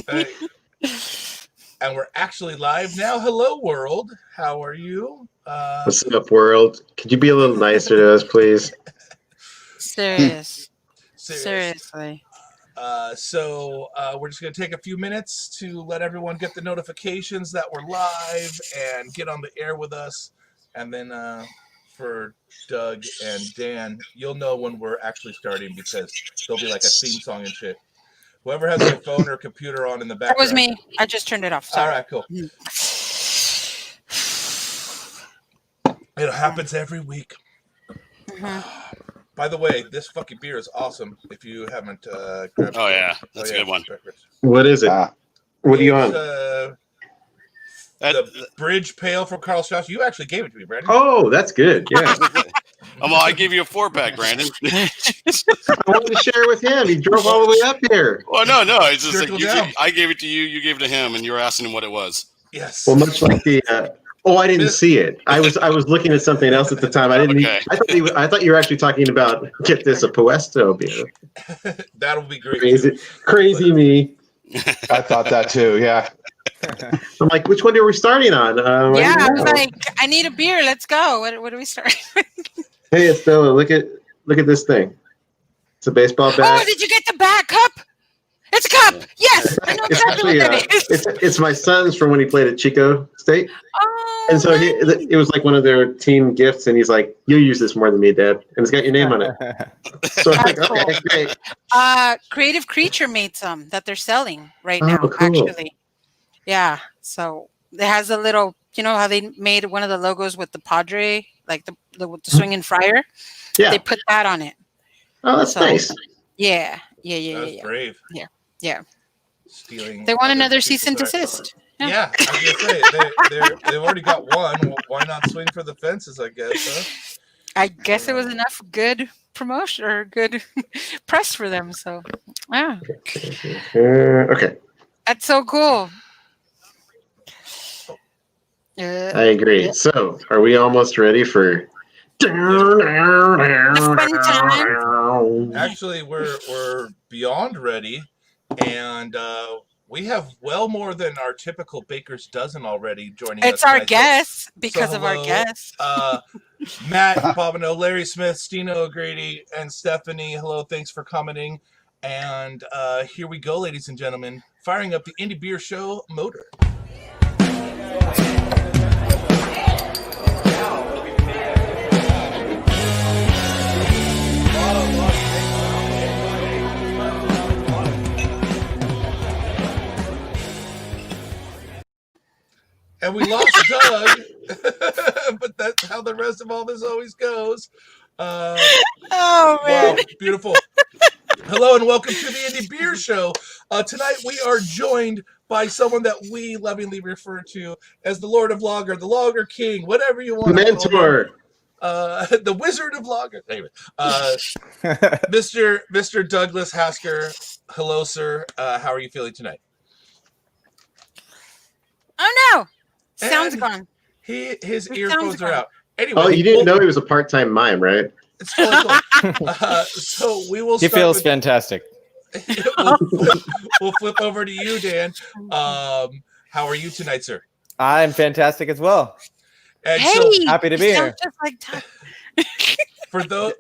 Hey. And we're actually live now. Hello, world. How are you? What's up, world? Could you be a little nicer to us, please? Seriously. So we're just going to take a few minutes to let everyone get the notifications that we're live and get on the air with us. And then for Doug and Dan, you'll know when we're actually starting because there'll be like a theme song and shit. Whoever has their phone or computer on in the background. That was me. I just turned it off. Sorry. All right, cool. It happens every week. Mm-hmm. By the way, this fucking beer is awesome. If you haven't grabbed it. Oh, yeah. That's a good one. What is it? What are you on? The Bridge Pale from Carl Strauss. You actually gave it to me, Brandon. Oh, that's good. Yeah. Well, I gave you a 4-pack, Brandon. I wanted to share it with him. He drove all the way up here. Well, no. It's just like I gave it to you, you gave it to him, and you were asking him what it was. Yes. Well, much like the. I didn't see it. I was looking at something else at the time. I didn't. Okay. I thought you were actually talking about get this a Puesto beer. That'll be great. Crazy me. I thought that too. Yeah. I'm like, which one are we starting on? I was like, I need a beer. Let's go. What do we start? Hey, Estella, look at this thing. It's a baseball bat. Oh, did you get the bat cup? It's a cup. Yes, I know exactly what that is. It's my son's from when he played at Chico State. Oh, and so it was like one of their team gifts, and he's like, "You'll use this more than me, Dad." And it's got your name on it. So I'm like, okay, great. Creative Creature made some that they're selling right now. Cool. Actually, yeah. So it has a little. You know how they made one of the logos with the Padre, like the swinging friar. Yeah. They put that on it. Oh, that's nice. Yeah. That's brave. Yeah. Stealing. They want another cease and desist. Yeah, I was gonna say they've already got one. Well, why not swing for the fences? I guess. Huh? I guess it was enough good promotion or good press for them. So, yeah. Okay. That's so cool. I agree. Yeah. So, are we almost ready for? Actually, we're beyond ready, and we have well more than our typical baker's dozen already joining us. It's our guests because of our guests. Matt Bobino, Larry Smith, Stino O'Grady, and Stephanie. Hello, thanks for commenting. And here we go, ladies and gentlemen, firing up the Indie Beer Show motor. And we lost Doug, but that's how the rest of all this always goes. Oh, man. Wow, beautiful. Hello and welcome to the Indie Beer Show. Tonight we are joined by someone that we lovingly refer to as the Lord of Lager, the Lager King, whatever you want to call him. The Wizard of Lager. Anyway, Mr. Douglas Hasker. Hello, sir. How are you feeling tonight? Oh, no. Sound's gone. His earphones are out. Anyway, you didn't know he was a part-time mime, right? It's totally cool. So we will. He feels fantastic. We'll flip over to you, Dan. How are you tonight, sir? I'm fantastic as well. And happy to be here. Just like Doug. For those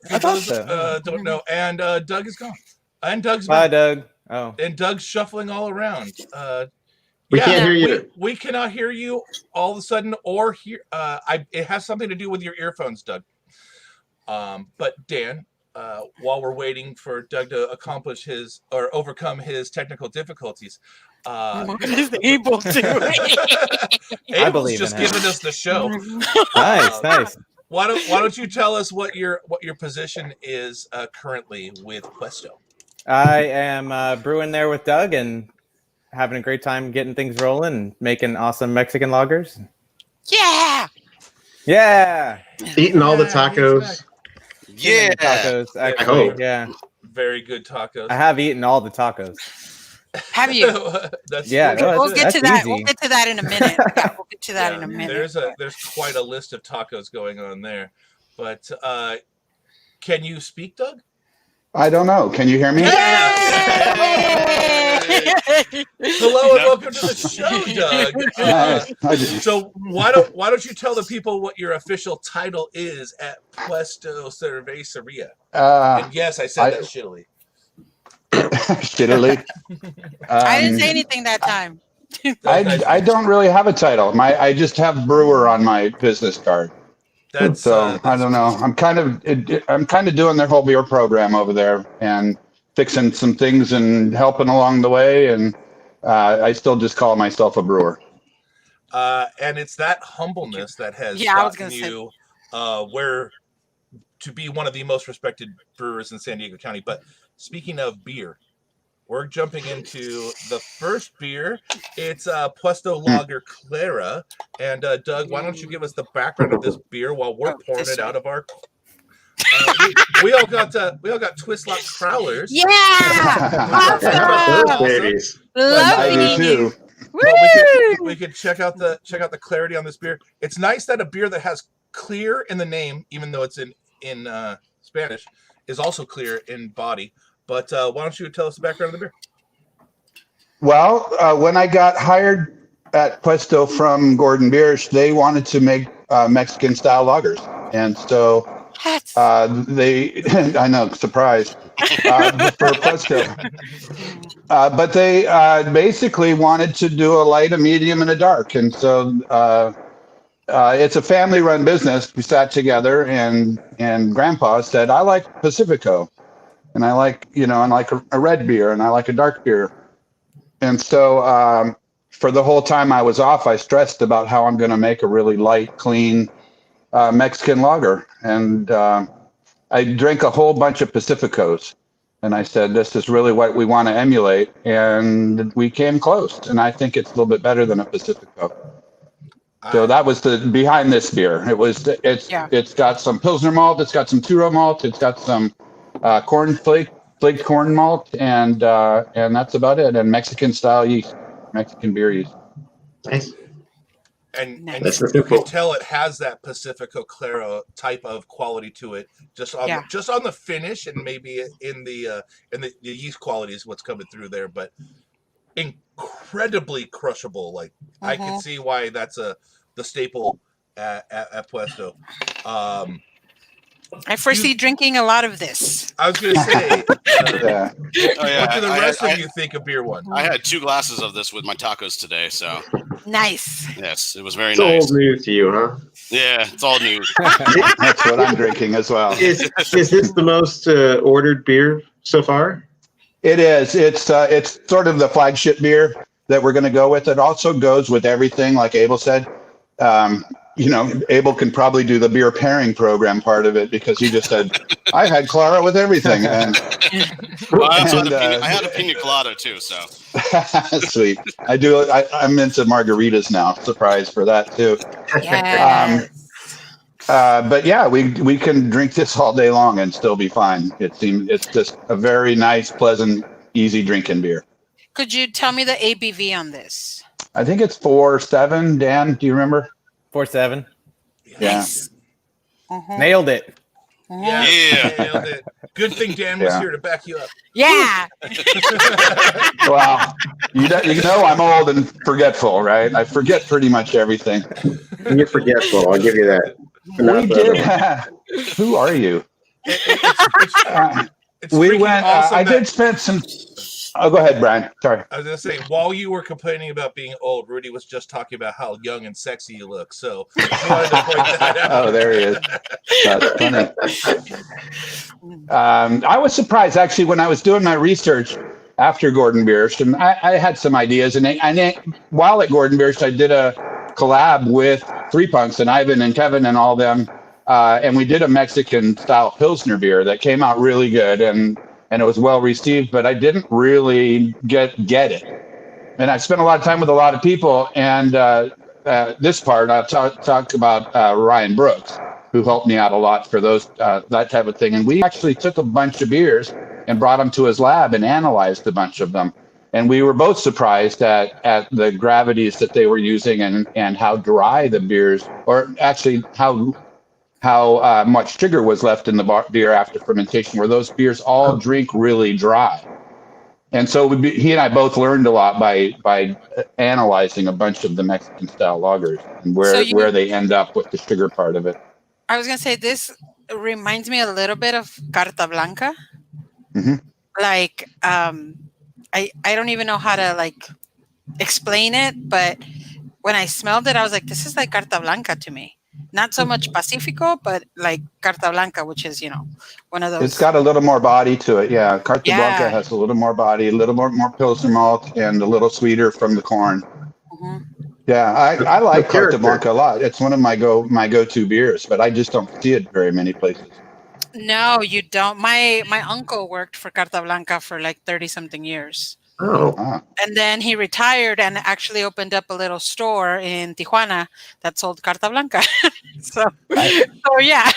don't know, and Doug is gone. And Doug's Bye, back. Doug. Oh, and Doug's shuffling all around. We can't hear you. We cannot hear you all of a sudden, or hear. It has something to do with your earphones, Doug. But Dan, while we're waiting for Doug to accomplish his or overcome his technical difficulties, he's able to. I believe just in him. giving us the show. Nice. Why don't you tell us what your position is currently with Puesto? I am brewing there with Doug and having a great time getting things rolling and making awesome Mexican lagers. Yeah. Eating all the tacos. Yeah. Tacos, I actually. hope. Yeah. Very good tacos. I have eaten all the tacos. Have you? That's We'll get to that. easy. We'll get to that in a minute. Yeah, we'll get to that in a minute. There's quite a list of tacos going on there. But can you speak, Doug? I don't know. Can you hear me? Yay! Hello and welcome to the show, Doug. So why don't you tell the people what your official title is at Puesto Cerveceria? And yes, I said that shittily. Shittily. I didn't say anything that time. I don't really have a title. I just have brewer on my business card. That's I don't know. I'm kind of doing their whole beer program over there and fixing some things and helping along the way. And I still just call myself a brewer. And it's that humbleness that has gotten you where to be one of the most respected brewers in San Diego County. But speaking of beer, we're jumping into the first beer. It's Puesto Lager Clara. And Doug, why don't you give us the background of this beer while we're pouring it out of our. We all got twist lock crowlers. Yeah, Those babies. I do too. We could check out the clarity on this beer. It's nice that a beer that has clear in the name, even though it's in Spanish, is also clear in body. But why don't you tell us the background of the beer? Well, when I got hired at Puesto from Gordon Biersch, they wanted to make Mexican style lagers, and so they I know, surprise for Puesto, but they basically wanted to do a light, a medium, and a dark, and so it's a family-run business. We sat together, and Grandpa said, "I like Pacifico, and I like a red beer, and I like a dark beer." And so for the whole time I was off, I stressed about how I'm going to make a really light, clean Mexican lager. And I drank a whole bunch of Pacificos. And I said, this is really what we want to emulate. And we came close. And I think it's a little bit better than a Pacifico. So that was the behind this beer. It's got some Pilsner malt. It's got some Turo malt. It's got some flaked corn malt, and that's about it. And Mexican style yeast, Mexican beer yeast. Nice. And That's you can tell it has that Pacifico Claro type of quality to it, just on the finish, and maybe in the yeast quality is what's coming through there. But incredibly crushable. Like I can see why that's the staple at Puesto. I foresee drinking a lot of this. I was going to say, What do the rest of you think of beer one? I had 2 glasses of this with my tacos today, so nice. yes, it was very It's nice. old news to you, huh? Yeah, it's all new. That's what I'm drinking as well. Is this the most ordered beer so far? It is. It's sort of the flagship beer that we're going to go with. It also goes with everything, like Abel said. Abel can probably do the beer pairing program part of it, because he just said, I had Clara with everything. And I had a pina colada too, so. Sweet. I'm into margaritas now. Surprise for that too. Yes. But yeah, we can drink this all day long and still be fine. It's just a very nice, pleasant, easy drinking beer. Could you tell me the ABV on this? I think it's 4.7. Dan, do you remember? 4.7. Yeah. Nice. Nailed it. Yeah. Nailed it. Good thing Dan was here to back you up. Yeah. Wow. You know I'm old and forgetful, right? I forget pretty much everything. You're forgetful. I'll give you that. We did. Who are you? It's We went. awesome I did spend some. Oh, go ahead, Brian. Sorry. I was going to say, while you were complaining about being old, Rudy was just talking about how young and sexy you look. So I wanted to point that out. Oh, there he is. That's funny. I was surprised, actually, when I was doing my research after Gordon Biersch, and I had some ideas. And while at Gordon Biersch, I did a collab with Three Punks and Ivan and Kevin and all them. And we did a Mexican-style Pilsner beer that came out really good. And it was well received, but I didn't really get it. And I spent a lot of time with a lot of people. And this part, I'll talk about Ryan Brooks, who helped me out a lot for those that type of thing. And we actually took a bunch of beers and brought them to his lab and analyzed a bunch of them. And we were both surprised at the gravities that they were using and how dry the beers, or actually how much sugar was left in the beer after fermentation, where those beers all drink really dry. And so he and I both learned a lot by analyzing a bunch of the Mexican style lagers and where they end up with the sugar part of it. I was gonna say this reminds me a little bit of Carta Blanca. Mm-hmm. Like, I don't even know how to like explain it, but when I smelled it, I was like, this is like Carta Blanca to me. Not so much Pacifico, but like Carta Blanca, which is, one of those. It's got a little more body to it. Yeah. Carta Blanca has a little more body, a little more Pilsner malt, and a little sweeter from the corn. Mm-hmm. Yeah, I like Carta Blanca a lot. It's one of my go-to beers, but I just don't see it very many places. No, you don't. My uncle worked for Carta Blanca for like 30-something years. Oh. And then he retired and actually opened up a little store in Tijuana that sold Carta Blanca. so yeah,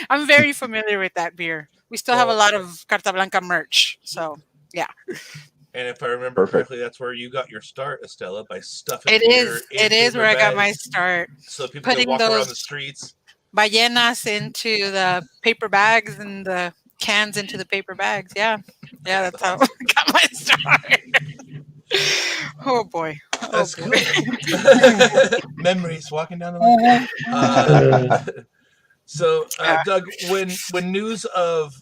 I'm very familiar with that beer. We still have a lot of Carta Blanca merch. So yeah. And if I remember correctly, that's where you got your start, Estella, by stuffing It is where I got my start. So people can walk around the streets. Ballenas into the paper bags and the cans into the paper bags. Yeah, that's how I got my start. Oh boy. That's cool. Memories walking down the line. So, Doug, when news of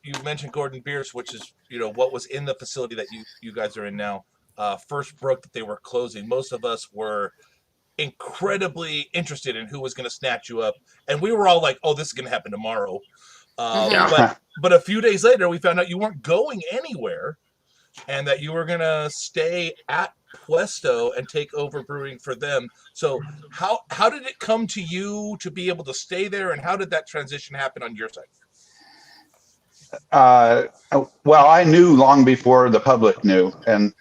you mentioned Gordon Bierce, which is what was in the facility that you guys are in now, first broke that they were closing, most of us were incredibly interested in who was going to snatch you up, and we were all like, "Oh, this is going to happen tomorrow." But a few days later, we found out you weren't going anywhere, and that you were going to stay at Puesto and take over brewing for them. So how did it come to you to be able to stay there, and how did that transition happen on your side? Well, I knew long before the public knew, and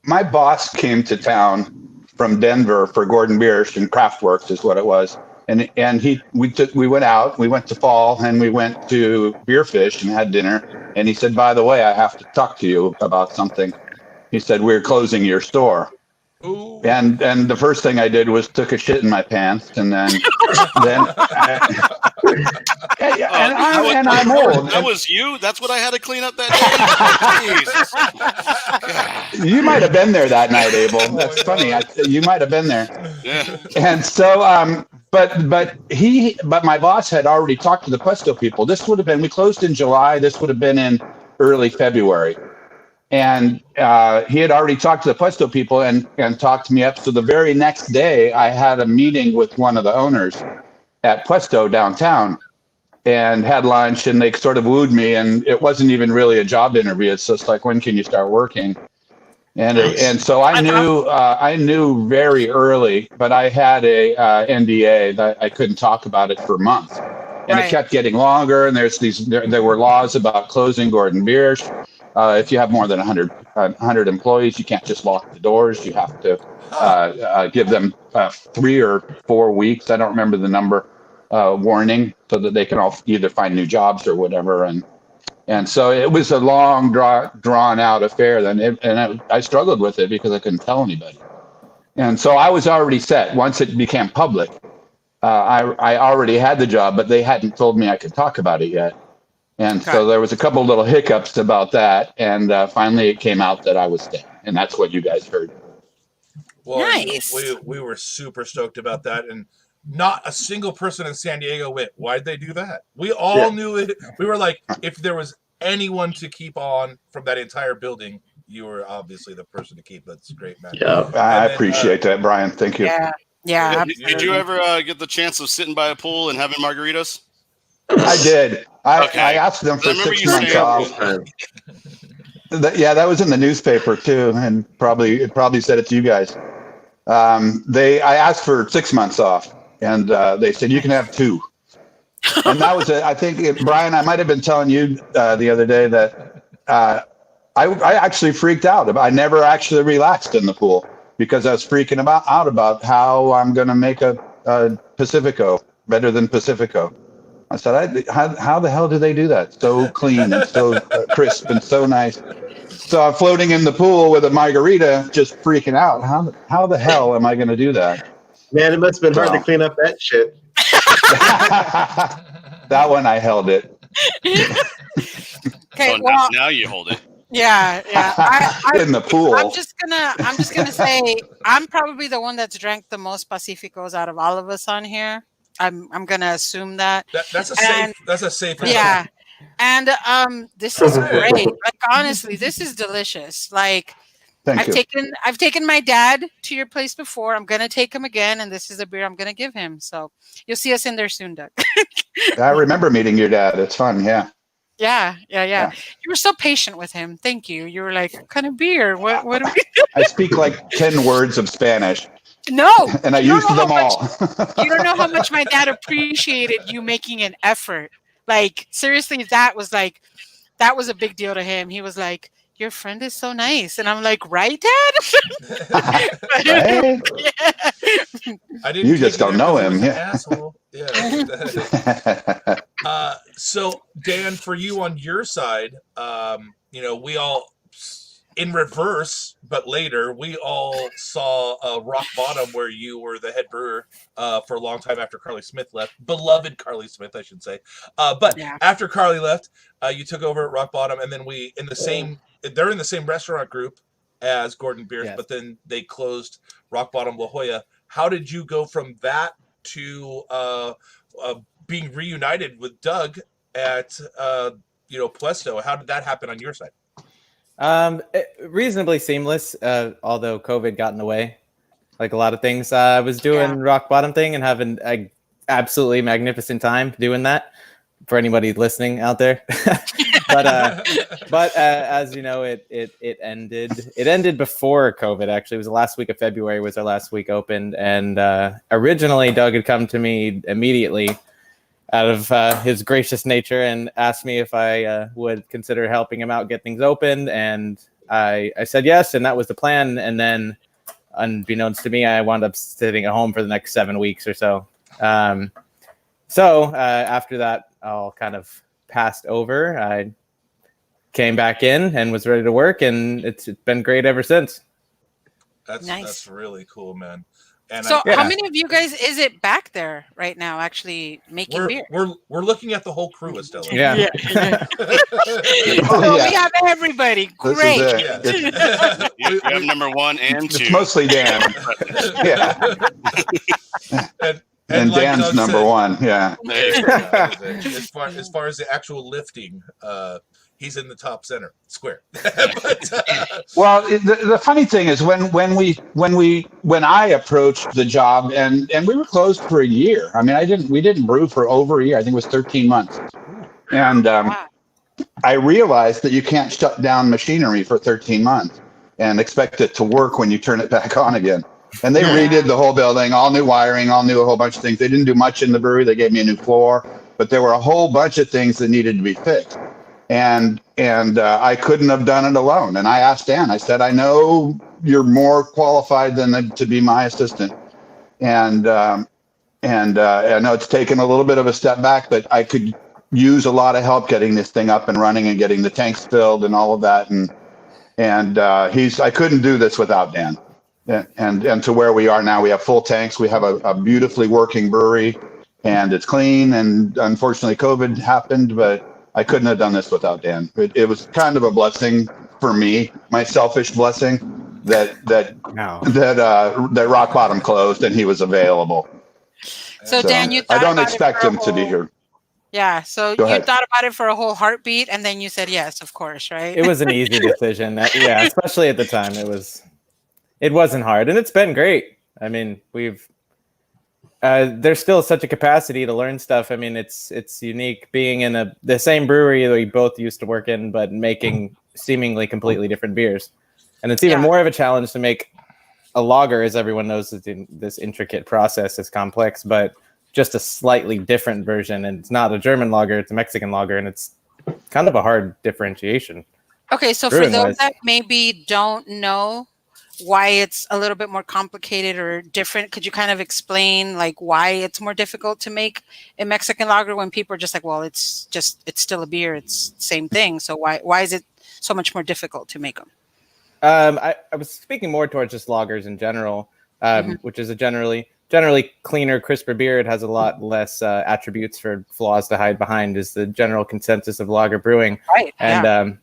my boss came to town from Denver for Gordon Bierce and Craftworks is what it was. And we went out, we went to Fall, and we went to Beerfish and had dinner. And he said, by the way, I have to talk to you about something. He said, we're closing your store. Ooh. And the first thing I did was took a shit in my pants, and then I'm old. That was you? That's what I had to clean up that day? You might have been there that night, Abel. That's funny. You might have been there. Yeah. And so, but my boss had already talked to the Puesto people. This would have been, we closed in July. This would have been in early February. And he had already talked to the Puesto people and talked me up. So the very next day, I had a meeting with one of the owners at Puesto downtown and had lunch, and they sort of wooed me. And it wasn't even really a job interview. It's just like, when can you start working? And so I knew very early, but I had a NDA that I couldn't talk about it for months. And It kept getting longer. And there were laws about closing Gordon Bierce. If you have more than 100 employees, you can't just lock the doors. You have to give them 3 or 4 weeks. I don't remember the number, warning, so that they can all either find new jobs or whatever. And so it was a long, drawn out affair. And I struggled with it because I couldn't tell anybody. And so I was already set. Once it became public, I already had the job, but they hadn't told me I could talk about it yet. And so there was a couple little hiccups about that. And finally it came out that I was staying. And that's what you guys heard. Well, nice. We were super stoked about that. And not a single person in San Diego went, why'd they do that? We all knew it. We were like, if there was anyone to keep on from that entire building, you were obviously the person to keep. That's great, man. Yeah, I appreciate that, Brian. Thank you. Yeah. Did you ever get the chance of sitting by a pool and having margaritas? I did. I asked them for 6 months off. That was in the newspaper too, and it probably said it to you guys. I asked for 6 months off, and they said you can have 2. And that was it. I think, Brian, I might have been telling you the other day that I actually freaked out. I never actually relaxed in the pool because I was freaking out about how I'm going to make a Pacifico better than Pacifico. I said, how the hell do they do that? So clean and so crisp and so nice. So I'm floating in the pool with a margarita, just freaking out. How the hell am I going to do that? Man, it must have been hard to clean up that shit. That one I held it. Okay, Oh, well, now you hold it. yeah. In the pool. I'm just gonna say I'm probably the one that's drank the most Pacificos out of all of us on here. I'm gonna assume that. That's a And safe. yeah, and this is great. Like honestly, this is delicious. Like Thank you. I've taken my dad to your place before. I'm gonna take him again, and this is a beer I'm gonna give him. So you'll see us in there soon, Doug. I remember meeting your dad. It's fun. Yeah. Yeah. Yeah. You were so patient with him. Thank you. You were like, what kind of beer? What do we I speak like 10 words of Spanish. No. And I you don't used know them how all. You don't know how much my dad appreciated you making an effort. Like, seriously, that was a big deal to him. He was like, your friend is so nice. And I'm like, right, Dad? Right? Yeah. I didn't You just don't know him. Yeah. Yeah. Asshole. Yeah. So Dan, for you on your side, we all, in reverse, but later, we all saw Rock Bottom, where you were the head brewer for a long time after Carly Smith left. Beloved Carly Smith, I should say. But Yeah. after Carly left, you took over at Rock Bottom, and then they're in the same restaurant group as Gordon Bierce, Yes. but then they closed Rock Bottom La Jolla. How did you go from that to being reunited with Doug at Puesto? How did that happen on your side? Reasonably seamless, although COVID got in the way, like a lot of things. I was doing Rock Bottom thing and having an absolutely magnificent time doing that. For anybody listening out there, but as you know, it ended before COVID. Actually, it was the last week of February was our last week opened, and originally Doug had come to me immediately out of his gracious nature and asked me if I would consider helping him out get things opened, and I said yes, and that was the plan. And then, unbeknownst to me, I wound up sitting at home for the next 7 weeks or so. So after that, all kind of passed over. I came back in and was ready to work, and it's been great ever since. That's Nice. That's really cool, man. And So how many of you guys is it back there right now actually making beer? we're looking at the whole crew, Estella. Yeah. So we have everybody. Great. This is it. Yeah. You have number 1 and 2. It's mostly Dan. Yeah. And like Dan's Doug number said, 1. Yeah. as far as the actual lifting, he's in the top center square. Well, the funny thing is when I approached the job and we were closed for a year. I mean, we didn't brew for over a year. I think it was 13 months. And I realized that you can't shut down machinery for 13 months and expect it to work when you turn it back on again. And they redid the whole building, all new wiring, all new, a whole bunch of things. They didn't do much in the brewery. They gave me a new floor, but there were a whole bunch of things that needed to be fixed. And I couldn't have done it alone. And I asked Dan, I said, I know you're more qualified than to be my assistant. And I know it's taken a little bit of a step back, but I could use a lot of help getting this thing up and running and getting the tanks filled and all of that. And I couldn't do this without Dan. And to where we are now, we have full tanks. We have a beautifully working brewery, and it's clean. And unfortunately, COVID happened, but I couldn't have done this without Dan. It was kind of a blessing for me, my selfish blessing, that Rock Bottom closed and he was available. So Dan, you thought I don't about expect him to be here. Yeah, so Go you ahead. thought about it for a whole heartbeat, and then you said yes, of course, right? It was an easy decision. Yeah, especially at the time, it wasn't hard, and it's been great. I mean, there's still such a capacity to learn stuff. I mean, it's unique being in the same brewery that we both used to work in, but making seemingly completely different beers. And it's even more of a challenge to make a lager, as everyone knows, this intricate process is complex, but just a slightly different version. And it's not a German lager, it's a Mexican lager, and it's kind of a hard differentiation. Okay, so for those that maybe don't know why it's a little bit more complicated or different, could you kind of explain like why it's more difficult to make a Mexican lager when people are just like, well, it's still a beer, it's the same thing. So why is it so much more difficult to make them? I was speaking more towards just lagers in general, which is generally cleaner, crisper beer. It has a lot less attributes for flaws to hide behind, is the general consensus of lager brewing. Right. And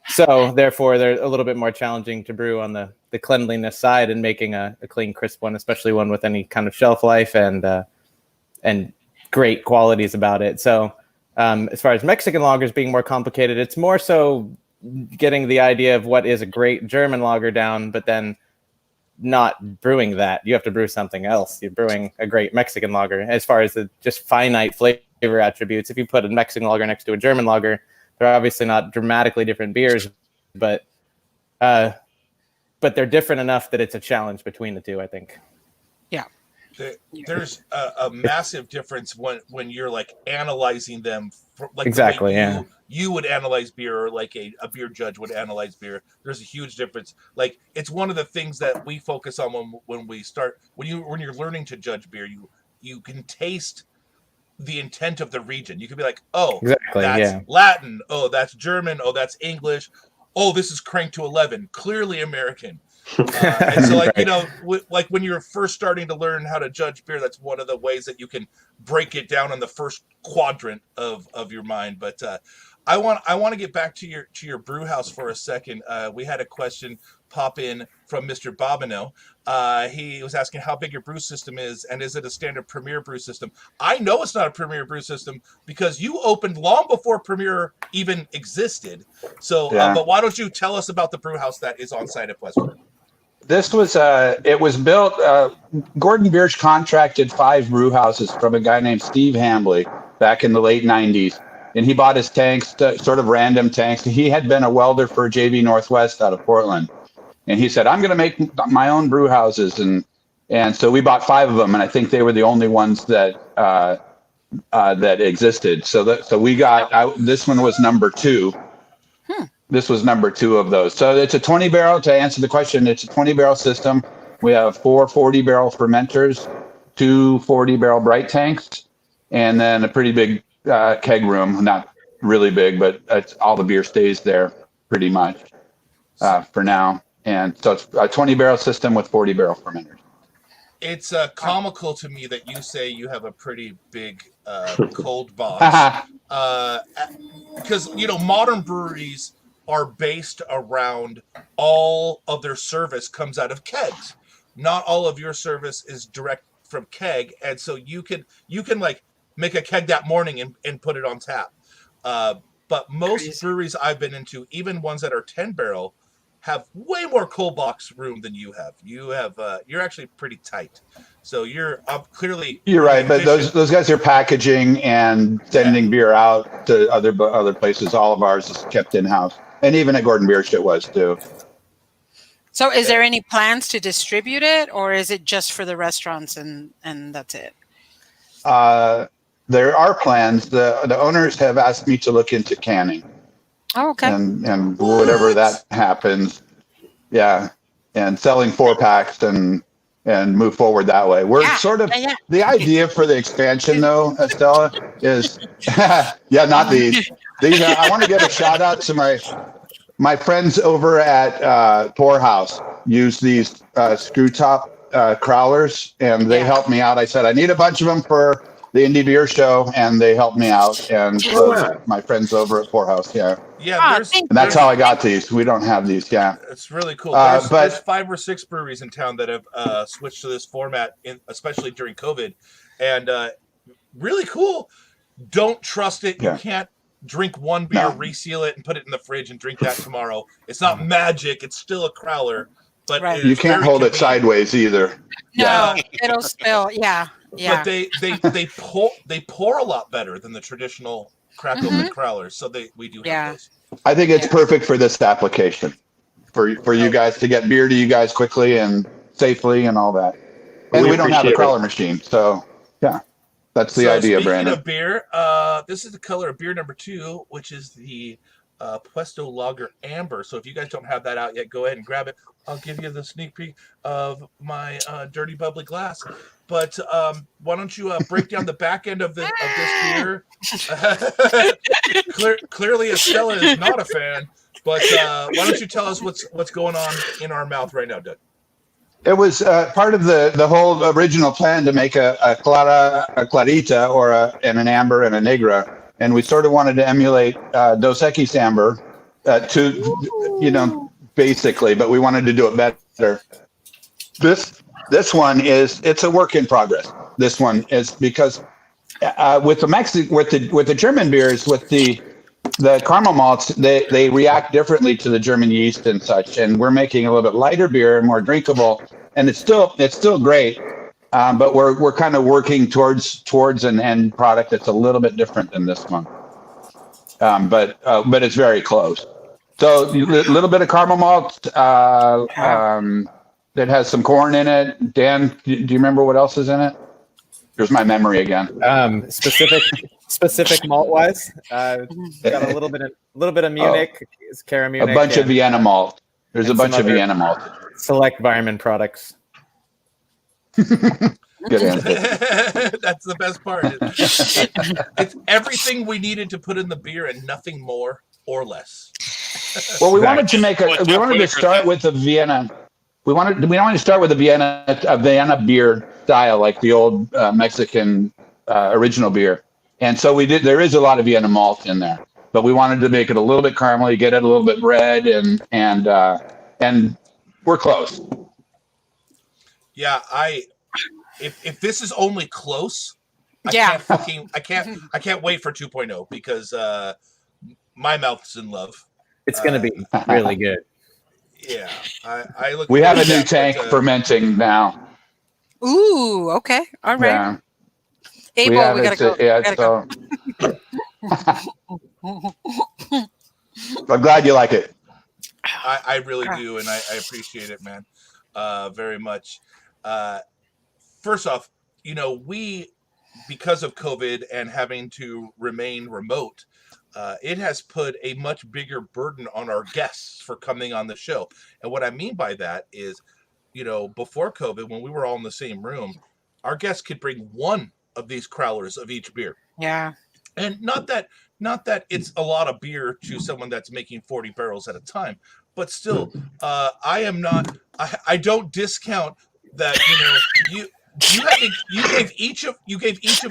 so therefore they're a little bit more challenging to brew on the cleanliness side, and making a clean, crisp one, especially one with any kind of shelf life and great qualities about it. So as far as Mexican lagers being more complicated, it's more so getting the idea of what is a great German lager down, but then not brewing that. You have to brew something else. You're brewing a great Mexican lager. As far as the just finite flavor attributes, if you put a Mexican lager next to a German lager, they're obviously not dramatically different beers, but they're different enough that it's a challenge between the two, I think. Yeah. There's a massive difference when you're like analyzing them, like exactly, the way yeah. You would analyze beer, or like a beer judge would analyze beer. There's a huge difference. Like, it's one of the things that we focus on when you're learning to judge beer. You can taste the intent of the region. You can be like, oh, exactly, that's Latin. Oh, that's German. Oh, that's English. Oh, this is cranked to 11. Clearly American. And so, like, right. like when you're first starting to learn how to judge beer, that's one of the ways that you can break it down on the first quadrant of your mind. But I want to get back to your brew house for a second. We had a question pop in from Mr. Bobino. He was asking how big your brew system is, and is it a standard Premier brew system? I know it's not a Premier brew system because you opened long before Premier even existed. So, but why don't you tell us about the brew house that is on site at Puesto? This was it was built. Gordon Biersch contracted 5 brew houses from a guy named Steve Hambly back in the late 90s. And he bought his tanks, sort of random tanks. He had been a welder for JV Northwest out of Portland. And he said, I'm going to make my own brew houses. And so we bought 5 of them. And I think they were the only ones that that existed. So we got, this one was number 2. This was number 2 of those. So it's a 20 barrel, to answer the question, it's a 20 barrel system. We have 4 40 barrel fermenters, 2 40 barrel bright tanks, and then a pretty big keg room. Not really big, but all the beer stays there pretty much for now. And so it's a 20 barrel system with 40 barrel fermenters. It's comical to me that you say you have a pretty big cold box. Because, modern breweries are based around all of their service comes out of kegs. Not all of your service is direct from keg. And so you can like make a keg that morning and put it on tap. But most breweries I've been into, even ones that are 10 barrel, have way more cold box room than you have. You're actually pretty tight. So you're clearly. You're right, but those guys are packaging and sending beer out to other places. All of ours is kept in house, and even at Gordon Biersch it was too. So, is there any plans to distribute it, or is it just for the restaurants and that's it? There are plans. The owners have asked me to look into canning. Oh, okay. And whatever that happens, and selling 4-packs and move forward that way. We're sort of the idea for the expansion, though, Estella, is not these. These I want to give a shout out to my friends over at Poorhouse. Use these screw top crowlers, and they helped me out. I said I need a bunch of them for the Indie Beer Show, and they helped me out. And my friends over at Poorhouse, and that's how I got these. We don't have these, It's really cool. There's 5 or 6 breweries in town that have switched to this format, especially during COVID, and really cool. Don't trust it. You can't drink one beer, reseal it, and put it in the fridge and drink that tomorrow. It's not magic. It's still a crowler, but you can't hold it sideways either. No, it'll spill. Yeah. But they pour a lot better than the traditional crack open crowlers. So we do have those. I think it's perfect for this application, for you guys to get beer to you guys quickly and safely and all that. And we don't have a crowler machine, so that's the idea, Brandon. Speaking of beer, this is the color of beer number 2, which is the Puesto Lager Amber. So if you guys don't have that out yet, go ahead and grab it. I'll give you the sneak peek of my dirty bubbly glass. But why don't you break down the back end of this beer? Clearly, Estella is not a fan. But why don't you tell us what's going on in our mouth right now, Doug? It was part of the whole original plan to make a Clara, a Clarita, and an Amber and a Negra, and we sort of wanted to emulate Dos Equis Amber, basically, but we wanted to do it better. This one it's a work in progress. This one is because with the German beers, with the caramel malts, they react differently to the German yeast and such. And we're making a little bit lighter beer, more drinkable, and it's still great. But we're kind of working towards an end product that's a little bit different than this one. But it's very close. So a little bit of caramel malt that has some corn in it. Dan, do you remember what else is in it? Here's my memory again. Specific malt wise, got a little bit of Munich, Cara Munich, a bunch of Vienna malt. There's a bunch of Vienna malt. Select Environment products. Good answer. That's the best part. It's everything we needed to put in the beer and nothing more or less. Well, we wanted to start with the Vienna. We wanted to start with a Vienna beer style, like the old Mexican original beer. And so we did. There is a lot of Vienna malt in there, but we wanted to make it a little bit caramely, get it a little bit red, and we're close. Yeah, if this is only close, I can't wait for 2.0 because my mouth's in love. It's gonna be really good. Yeah, I look. We have a new tank fermenting now. Ooh, okay, all right. Yeah. Abel, we gotta go. Yeah, I'm glad you like it. I really do, and I appreciate it, man, very much. First off, we, because of COVID and having to remain remote, it has put a much bigger burden on our guests for coming on the show. And what I mean by that is, before COVID, when we were all in the same room, our guests could bring one of these crowlers of each beer. Yeah. And not that it's a lot of beer to someone that's making 40 barrels at a time, but still, I don't discount that, you gave each of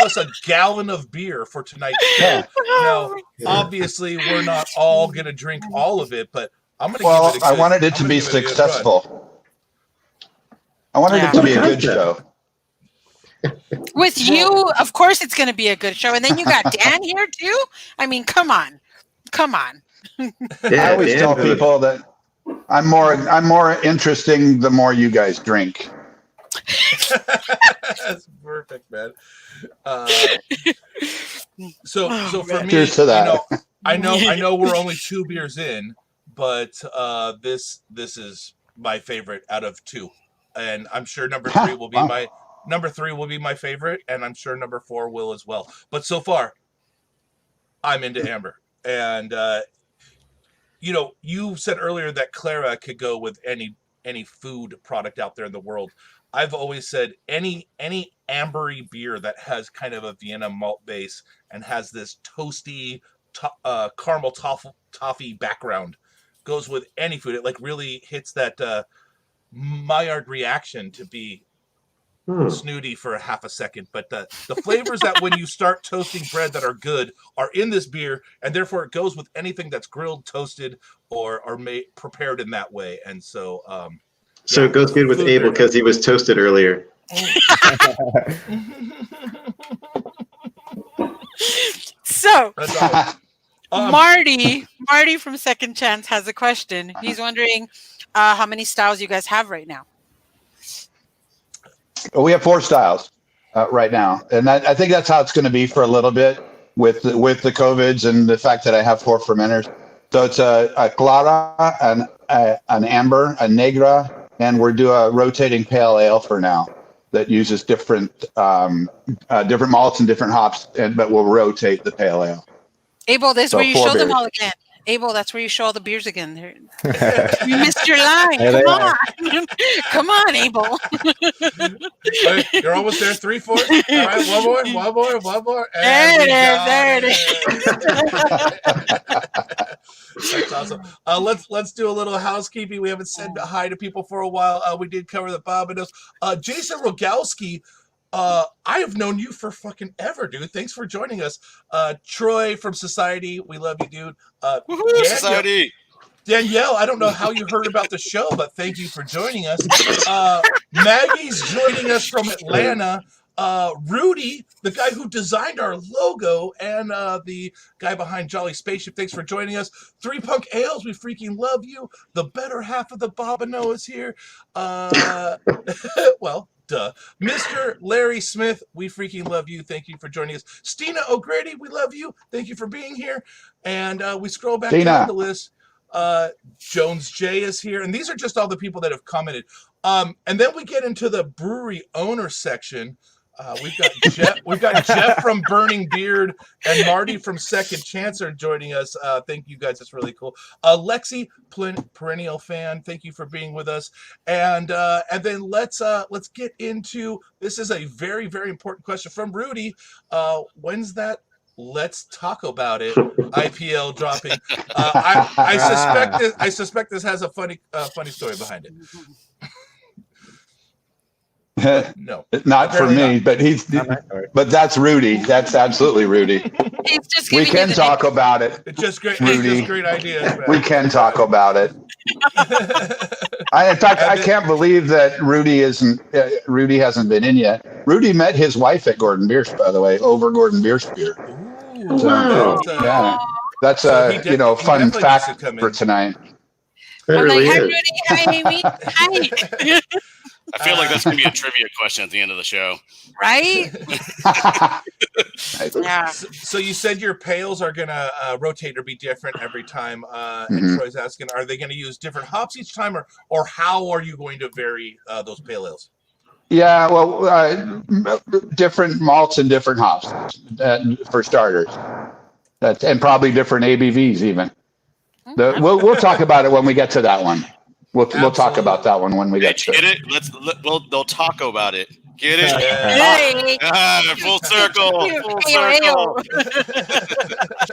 us a gallon of beer for tonight's show. Now, obviously, we're not all gonna drink all of it, but I'm gonna. Well, I wanted it to be successful. I wanted it to be a good show. With you, of course, it's going to be a good show, and then you got Dan here too. I mean, come on. I always tell people that I'm more interesting the more you guys drink. That's perfect, man. So for me, cheers to that. I know we're only 2 beers in, but this is my favorite out of 2, and I'm sure number 3 will be my favorite, and I'm sure number 4 will as well. But so far, I'm into amber, and you said earlier that Clara could go with any food product out there in the world. I've always said any ambery beer that has kind of a Vienna malt base and has this toasty caramel toffee background goes with any food. It really hits that Maillard reaction to be snooty for a half a second, but the flavors that when you start toasting bread that are good are in this beer, and therefore it goes with anything that's grilled, toasted, or prepared in that way. And so so it goes good with Abel because he was toasted earlier. So awesome. Marty from Second Chance has a question. He's wondering how many styles you guys have right now. Well, we have 4 styles right now, and I think that's how it's going to be for a little bit with the COVIDs and the fact that I have 4 fermenters. So it's a Clara, an Amber, a Negra, and we're doing a rotating pale ale for now that uses different malts and different hops, but we'll rotate the pale ale. Abel, this is where you show them all again. Abel, that's where you show all the beers again. You missed your line. There they Come are. on. Come on, Abel. Okay, you're almost there. 3/4. All right, one more. There And it we is, got there it. That's awesome. Let's do a little housekeeping. We haven't said hi to people for a while. We did cover the Barbados. Jason Rogalski, I have known you for fucking ever, dude. Thanks for joining us. Troy from Society, we love you, dude. Woohoo, Society. Danielle, I don't know how you heard about the show, but thank you for joining us. Maggie's joining us from Atlanta. Rudy, the guy who designed our logo, and the guy behind Jolly Spaceship, thanks for joining us. 3 Punk Ales, we freaking love you. The better half of the Bobino is here. Well, duh. Mr. Larry Smith, we freaking love you. Thank you for joining us. Stina O'Grady, we love you. Thank you for being here. And we scroll back down the list. Jones J is here, and these are just all the people that have commented. And then we get into the brewery owner section. We've got Jeff from Burning Beard and Marty from Second Chance are joining us. Thank you guys, that's really cool. Lexi, perennial fan, thank you for being with us. And then let's get into this. Is a very, very important question from Rudy. When's that Let's Talk About It IPL dropping? I suspect this has a funny story behind it. No, not for me, but that's Rudy. That's absolutely Rudy. We can talk about it. It's just great. Rudy. It's just great ideas. Man. We can talk about it. In fact, I can't believe that Rudy hasn't been in yet. Rudy met his wife at Gordon Biersch, by the way, over Gordon Biersch beer. Ooh, wow. Yeah, that's fun fact for tonight. I'm really like, hi, is. Rudy. Hi, Amy. Hi. I feel like that's going to be a trivia question at the end of the show. Right? Yeah. So you said your pails are going to rotate or be different every time. And Troy's asking, are they going to use different hops each time, or how are you going to vary those pale ales? Yeah, well, different malts and different hops for starters. And probably different ABVs even. We'll talk about it when we get to that one. We'll talk about that one when we get to it. They'll talk about it. Get it? Hey. Full circle.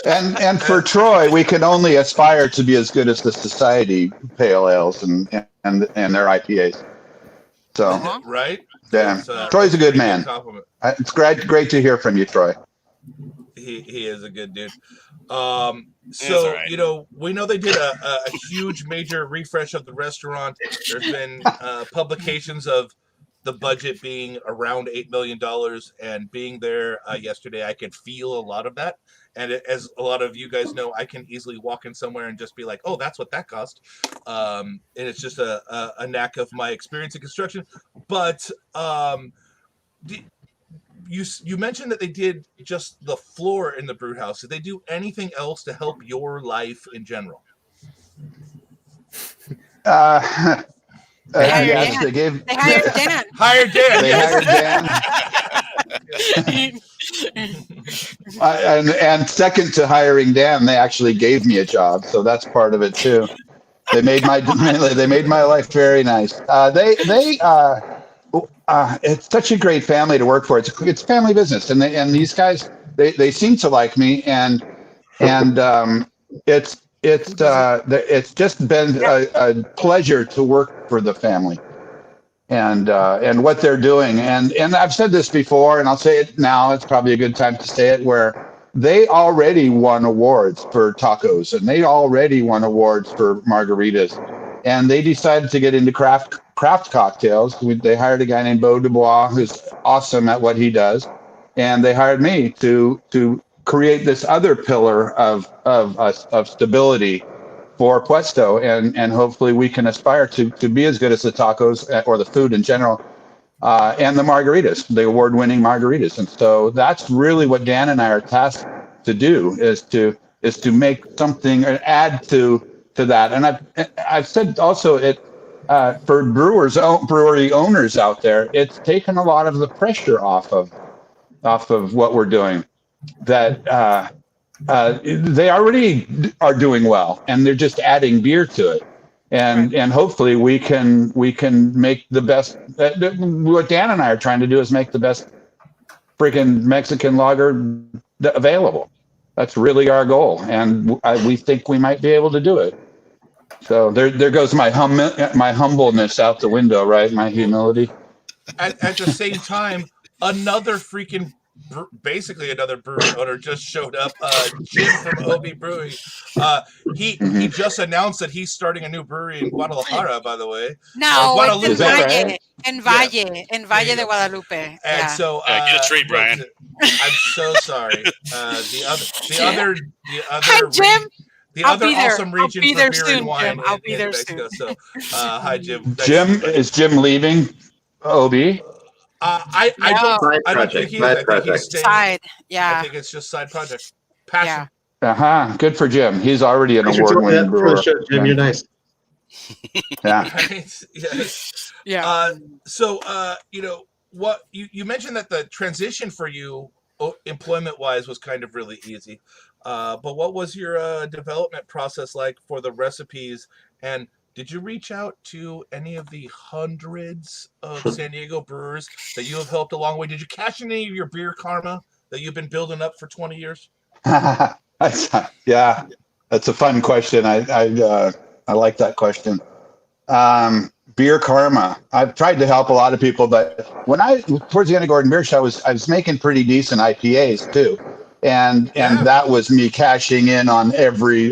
And for Troy, we can only aspire to be as good as the Society Pale Ales and their IPAs. So right? Yeah, Troy's a good man. It's great to hear from you, Troy. He is a good dude. So, right. We know they did a huge major refresh of the restaurant. There's been publications of the budget being around $8 million, and being there yesterday, I could feel a lot of that. And as a lot of you guys know, I can easily walk in somewhere and just be like, oh, that's what that cost. And it's just a knack of my experience in construction. But you mentioned that they did just the floor in the brew house. Did they do anything else to help your life in general? Yes, they hired Dan. Hired Dan. They hired Dan. And second to hiring Dan, they actually gave me a job, so that's part of it too. They made my life very nice. It's such a great family to work for. It's family business, and these guys they seem to like me, and it's just been a pleasure to work for the family, and what they're doing. And I've said this before, and I'll say it now. It's probably a good time to say it, where they already won awards for tacos, and they already won awards for margaritas, and they decided to get into craft cocktails. They hired a guy named Beau Dubois, who's awesome at what he does, and they hired me to create this other pillar of stability for Puesto, and hopefully we can aspire to be as good as the tacos or the food in general, and the margaritas, the award-winning margaritas. And so that's really what Dan and I are tasked to do, is to make something or add to that. And I've said also for brewery owners out there, it's taken a lot of the pressure off of what we're doing. That they already are doing well, and they're just adding beer to it. And hopefully we can make the best. What Dan and I are trying to do is make the best freaking Mexican lager available. That's really our goal, and we think we might be able to do it. So there goes my humbleness out the window, right? My humility. At the same time, basically another brewery owner just showed up. Jim from OB Brewing. He just announced that he's starting a new brewery in Guadalajara, by the way. No, Guadalupe. it's in Valle, right? in Valle de Guadalupe. And so, get a treat, Brian. I'm so sorry. The other Hi, Jim. The other awesome region for beer soon, and wine Jim. I'll be in there Mexico. soon. So, hi, Jim. Is Jim leaving OB? I don't think he is. I think he's staying. Side, yeah. I think it's just side project. Passion. Good for Jim. He's already an Thanks for doing award-winning that for brewer. the show, Jim. You're nice. Yeah. Right? Yes. Yeah. So, what you mentioned that the transition for you, employment-wise, was kind of really easy. But what was your development process like for the recipes? And did you reach out to any of the hundreds of San Diego brewers that you have helped along the way? Did you cash in any of your beer karma that you've been building up for 20 years? Yeah, that's a fun question. I like that question. Beer karma. I've tried to help a lot of people, but towards the end of Gordon Beer Show, I was making pretty decent IPAs too. And that was me cashing in on every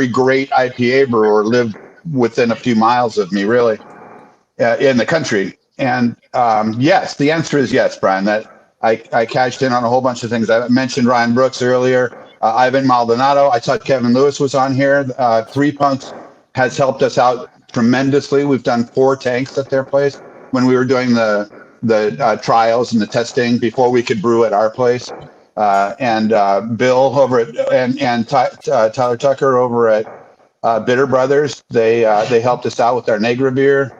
great IPA brewer lived within a few miles of me, really, in the country. And yes, the answer is yes, Brian. That I cashed in on a whole bunch of things. I mentioned Ryan Brooks earlier, Ivan Maldonado. I thought Kevin Lewis was on here. Three Punks has helped us out tremendously. We've done 4 tanks at their place when we were doing the trials and the testing before we could brew at our place. And Bill over at and Tyler Tucker over at Bitter Brothers, they helped us out with our Negra beer.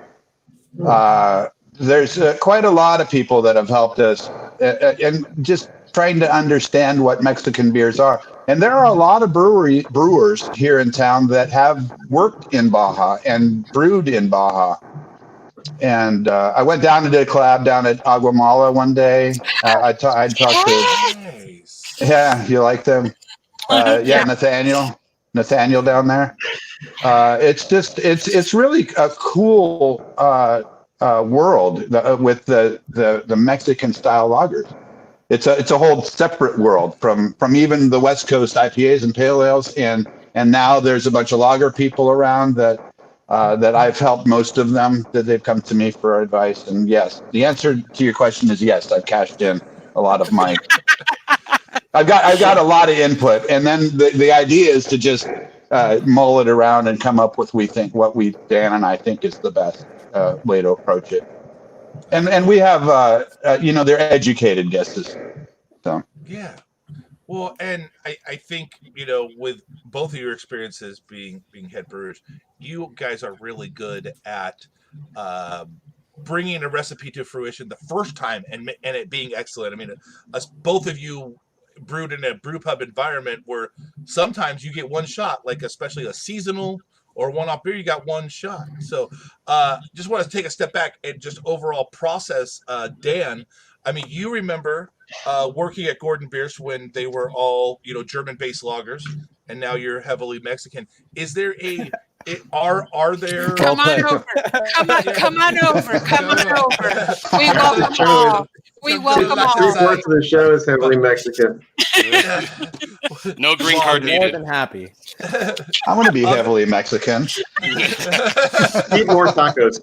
There's quite a lot of people that have helped us and just trying to understand what Mexican beers are. And there are a lot of brewers here in town that have worked in Baja and brewed in Baja. And I went down and did a collab down at Aguamala one day. I talked to... Nice. Yeah, you like them? Yeah, Nathaniel down there. It's really a cool world with the Mexican style lagers. It's a whole separate world from even the West Coast IPAs and pale ales, and now there's a bunch of lager people around that I've helped most of them, that they've come to me for advice. And yes, the answer to your question is yes. I've cashed in a lot of my. I've got a lot of input, and then the idea is to just mull it around and come up with what Dan and I think is the best way to approach it. And we have they're educated guesses. So yeah. Well, and I think, with both of your experiences being head brewers, you guys are really good at bringing a recipe to fruition the first time and it being excellent. I mean, both of you brewed in a brew pub environment where sometimes you get one shot, like especially a seasonal or one-off beer, you got one shot. So just want to take a step back and just overall process, Dan. I mean, you remember working at Gordon Biersch when they were all, German-based lagers, and now you're heavily Mexican. Is there are there? Come on over. Come on over. We welcome all. We welcome all. 3/4 of the show is heavily Mexican. No green card More needed. than happy. I want to be heavily Mexican. Eat more tacos.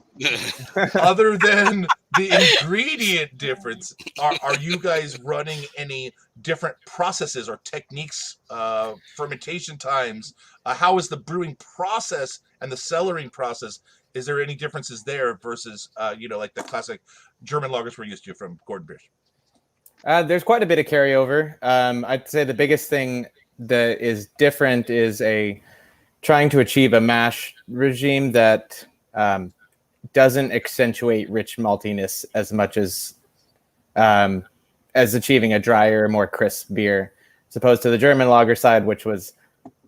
Other than the ingredient difference, are you guys running any different processes or techniques, fermentation times? How is the brewing process and the cellaring process? Is there any differences there versus, like the classic German lagers we're used to from Gordon Biersch? There's quite a bit of carryover. I'd say the biggest thing that is different is trying to achieve a mash regime that doesn't accentuate rich maltiness as much as achieving a drier, more crisp beer. as opposed to the German lager side, which was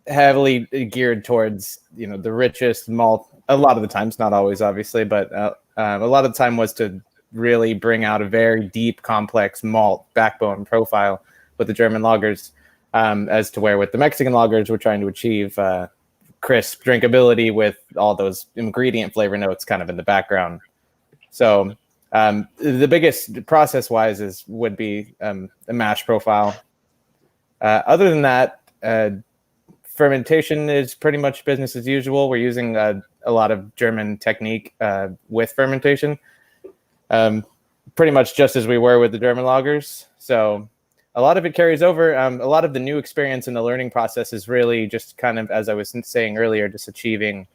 heavily geared towards, you know, the richest malt. A lot of the times, not always, obviously, but a lot of the time was to really bring out a very deep, complex malt backbone profile with the German lagers, as to where with the Mexican lagers, we're trying to achieve crisp drinkability with all those ingredient flavor notes kind of in the background. So the biggest process-wise would be a mash profile. Other than that, fermentation is pretty much business as usual. We're using a lot of German technique with fermentation, pretty much just as we were with the German lagers. So a lot of it carries over. A lot of the new experience in the learning process is really just kind of, as I was saying earlier, just achieving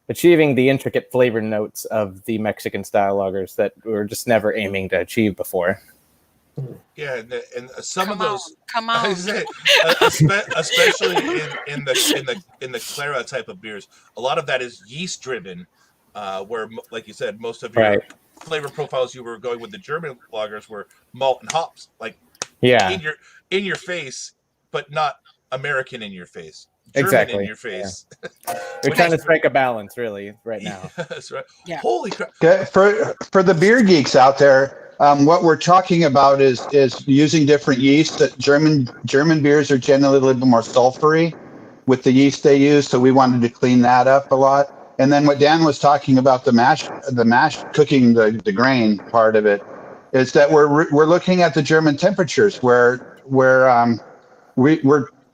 the intricate flavor notes of the Mexican style lagers that we were just never aiming to achieve before. Yeah, and some of those, come on, especially in the Clara type of beers, a lot of that is yeast driven, where, like you said, most of your flavor profiles you were going with the German lagers were malt and hops, like in your face, but not American in your face. German in your face. Yeah. We're trying to strike a balance, really, right now. That's right. Yeah. Holy crap! Okay, for the beer geeks out there. What we're talking about is using different yeast. German beers are generally a little bit more sulfury with the yeast they use, so we wanted to clean that up a lot. And then what Dan was talking about, the mash cooking the grain part of it, is that we're looking at the German temperatures where we're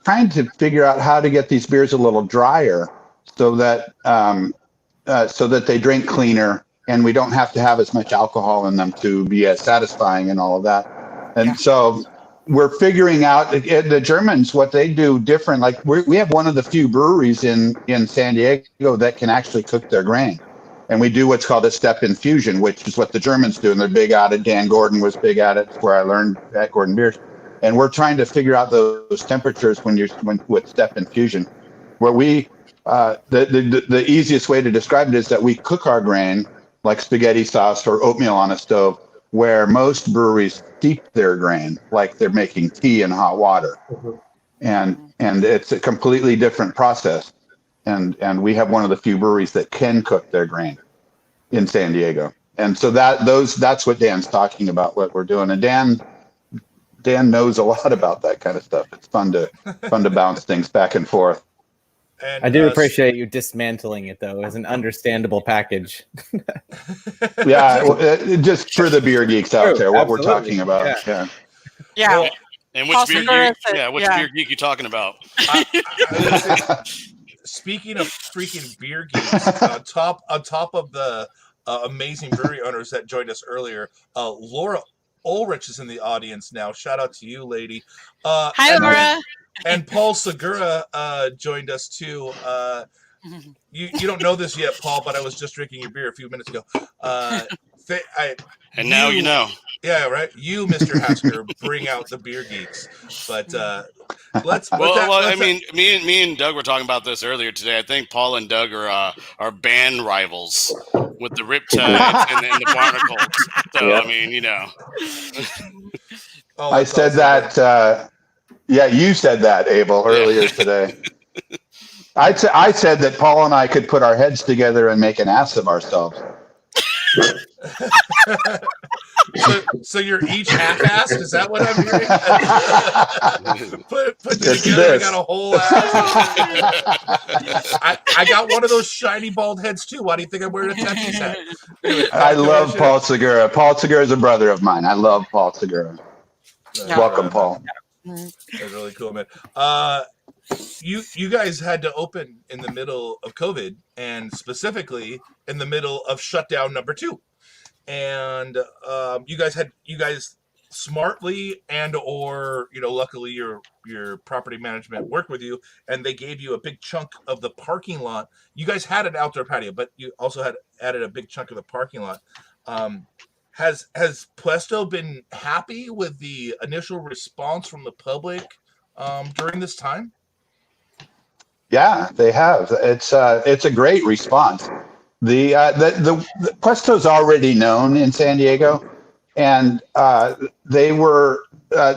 trying to figure out how to get these beers a little drier so that they drink cleaner. And we don't have to have as much alcohol in them to be as satisfying and all of that. And so we're figuring out the Germans, what they do different. Like we have one of the few breweries in San Diego that can actually cook their grain. And we do what's called a step infusion, which is what the Germans do. And they're big at it. Dan Gordon was big at it, where I learned at Gordon Beers. And we're trying to figure out those temperatures with step infusion, where we, the easiest way to describe it is that we cook our grain like spaghetti sauce or oatmeal on a stove, where most breweries steep their grain like they're making tea in hot water. And it's a completely different process. And we have one of the few breweries that can cook their grain in San Diego. And so that's what Dan's talking about, what we're doing. And Dan knows a lot about that kind of stuff. It's fun to bounce things back and forth. And, I do appreciate you dismantling it, though, as an understandable package. Just for the beer geeks out there, what we're talking about. Yeah. Well, and which beer geek you talking about? Speaking of freaking beer geeks, on top of the amazing brewery owners that joined us earlier, Laura Ulrich is in the audience now. Shout out to you, lady. Hi, Laura. And Paul Segura joined us too. You don't know this yet, Paul, but I was just drinking your beer a few minutes ago. Now you know. Yeah, right. You, Mr. Hasker, bring out the beer geeks. But me and Doug were talking about this earlier today. I think Paul and Doug are band rivals with the Riptides and the Barnacles. So I mean, you know. I said that. You said that, Abel, earlier today. I said that Paul and I could put our heads together and make an ass of ourselves. So you're each half-assed? Is that what I'm hearing? put it together, I got a whole ass. I got one of those shiny bald heads too. Why do you think I'm wearing a Texas hat? Anyway, I love Paul Segura. Paul Segura is a brother of mine. I love Paul Segura. Welcome, Paul. That's really cool, man. You guys had to open in the middle of COVID, and specifically in the middle of shutdown number 2. And you guys smartly and or luckily your property management worked with you, and they gave you a big chunk of the parking lot. You guys had an outdoor patio, but you also had added a big chunk of the parking lot. Has Puesto been happy with the initial response from the public during this time? Yeah, they have. It's a great response. The Puesto's already known in San Diego, and they were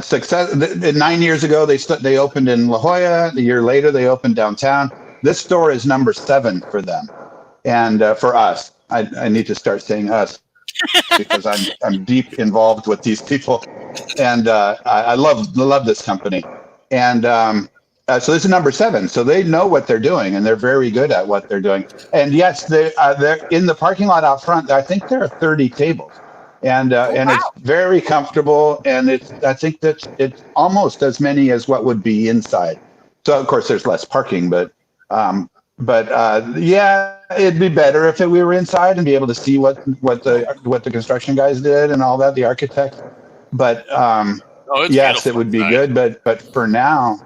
success. 9 years ago, they opened in La Jolla. A year later, they opened downtown. This store is number 7 for them, and for us. I need to start saying us because I'm deep involved with these people, and I love this company, and so this is number 7. So they know what they're doing, and they're very good at what they're doing. And yes, they're in the parking lot out front. I think there are 30 tables, and it's very comfortable, and I think that it's almost as many as what would be inside. So of course there's less parking, but yeah, it'd be better if we were inside and be able to see what the construction guys did and all that, the architects. But yes, it would be good. But for now,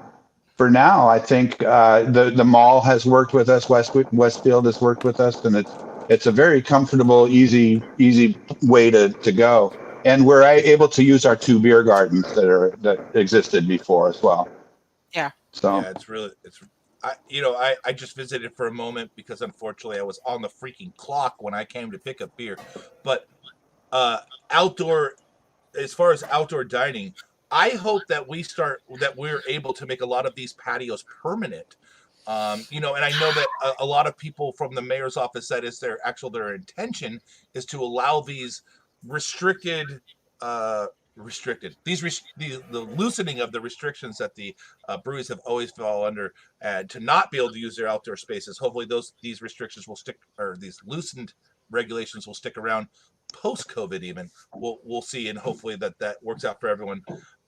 I think the mall has worked with us. Westfield has worked with us, and it's a very comfortable, easy way to go. And we're able to use our 2 beer gardens that existed before as well. Yeah. So yeah, I just visited for a moment because unfortunately I was on the freaking clock when I came to pick up beer. But as far as outdoor dining, I hope that we're able to make a lot of these patios permanent. And I know that a lot of people from the mayor's office, that is their intention is to allow these the loosening of the restrictions that the breweries have always fallen under, to not be able to use their outdoor spaces. Hopefully these restrictions will stick, or these loosened regulations will stick around post-COVID even. We'll see, and hopefully that works out for everyone.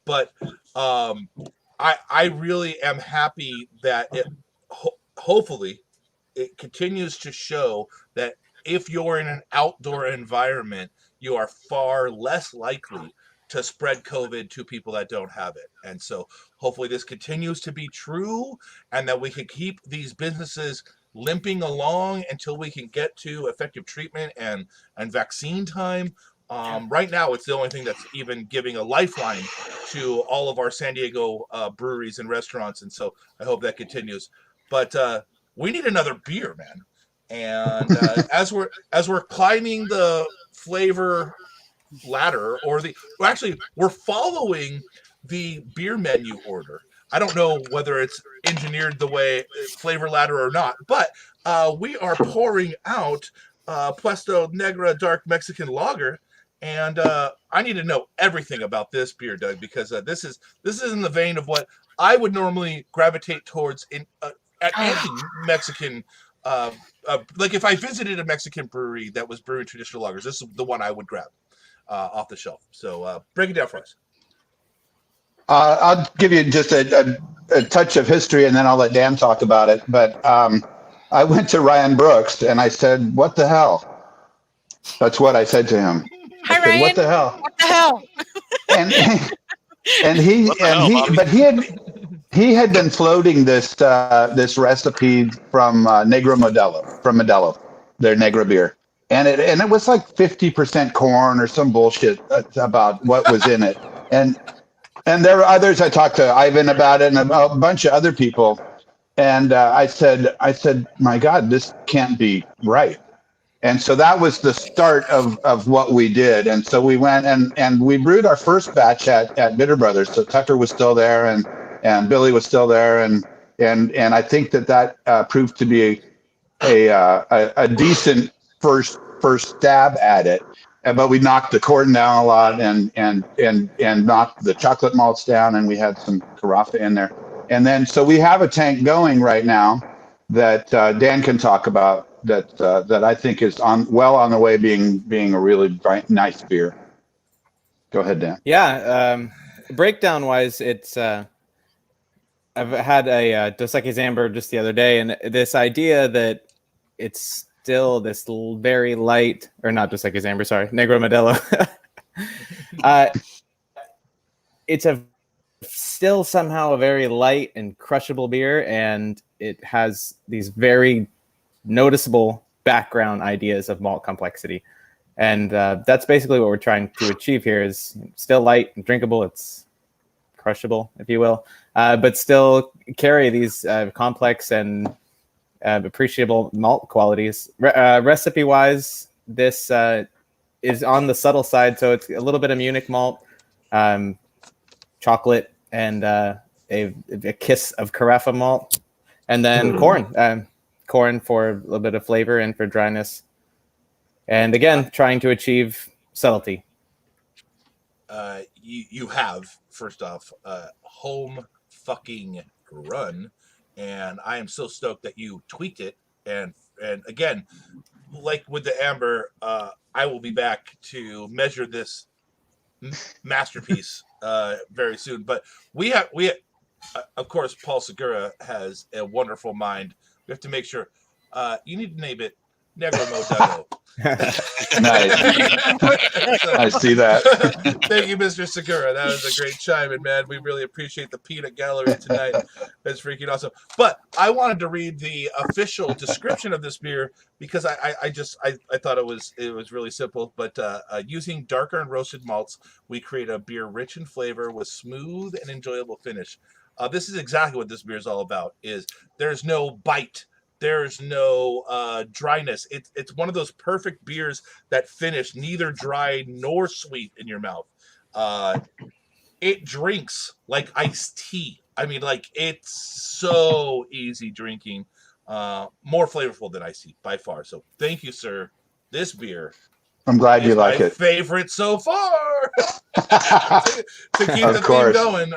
But I really am happy that hopefully it continues to show that if you're in an outdoor environment, you are far less likely to spread COVID to people that don't have it. And so hopefully this continues to be true, and that we can keep these businesses limping along until we can get to effective treatment and vaccine time. Right now, it's the only thing that's even giving a lifeline to all of our San Diego breweries and restaurants. And so I hope that continues. But we need another beer, man. And as we're climbing the flavor ladder, we're following the beer menu order. I don't know whether it's engineered the way flavor ladder or not, but we are pouring out Puesto Negra Dark Mexican Lager, and I need to know everything about this beer, Doug, because this is in the vein of what I would normally gravitate towards at any Mexican. Like if I visited a Mexican brewery that was brewing traditional lagers, this is the one I would grab off the shelf. So break it down for us. I'll give you just a touch of history, and then I'll let Dan talk about it. But I went to Ryan Brooks, and I said, "What the hell?" That's what I said to him. Hi, I said, Ryan. "What the hell?" What the hell? He had been floating this recipe from Negra Modelo, their Negra beer, and it was like 50% corn or some bullshit about what was in it, and there were others. I talked to Ivan about it and a bunch of other people, and I said, my God, this can't be right. And so that was the start of what we did. And so we went and we brewed our first batch at Bitter Brothers. So Tucker was still there, and Billy was still there, and I think that proved to be a decent first stab at it. But we knocked the corn down a lot, and knocked the chocolate malts down, and we had some carafa in there. And then so we have a tank going right now that Dan can talk about, that I think is on the way being a really nice beer. Go ahead, Dan. Yeah, breakdown wise, it's I've had a Dos Equis Amber just the other day, and this idea that it's still this very light, or not Dos Equis Amber, sorry, Negra Modelo. It's still somehow a very light and crushable beer, and it has these very noticeable background ideas of malt complexity, and that's basically what we're trying to achieve here. Is still light and drinkable. It's crushable, if you will, but still carry these complex and appreciable malt qualities. Recipe wise, this is on the subtle side, so it's a little bit of Munich malt, chocolate and a kiss of carafa malt, and then corn for a little bit of flavor and for dryness. And again, trying to achieve subtlety. You have, first off, home fucking run, and I am so stoked that you tweaked it. And again, like with the amber, I will be back to measure this masterpiece very soon. But we have of course, Paul Segura has a wonderful mind. We have to make sure. You need to name it Negra Modago. Nice. I see that. Thank you, Mr. Segura. That was a great chime in, man. We really appreciate the peanut gallery tonight. That's freaking awesome. But I wanted to read the official description of this beer because I thought it was really simple. But using darker and roasted malts, we create a beer rich in flavor with smooth and enjoyable finish. This is exactly what this beer is all about. There's no bite. There's no dryness. It's one of those perfect beers that finish neither dry nor sweet in your mouth. It drinks like iced tea. I mean, like, it's so easy drinking. More flavorful than iced tea by far. So thank you, sir. This beer, I'm glad you like it. Favorite so far. to keep the thing going.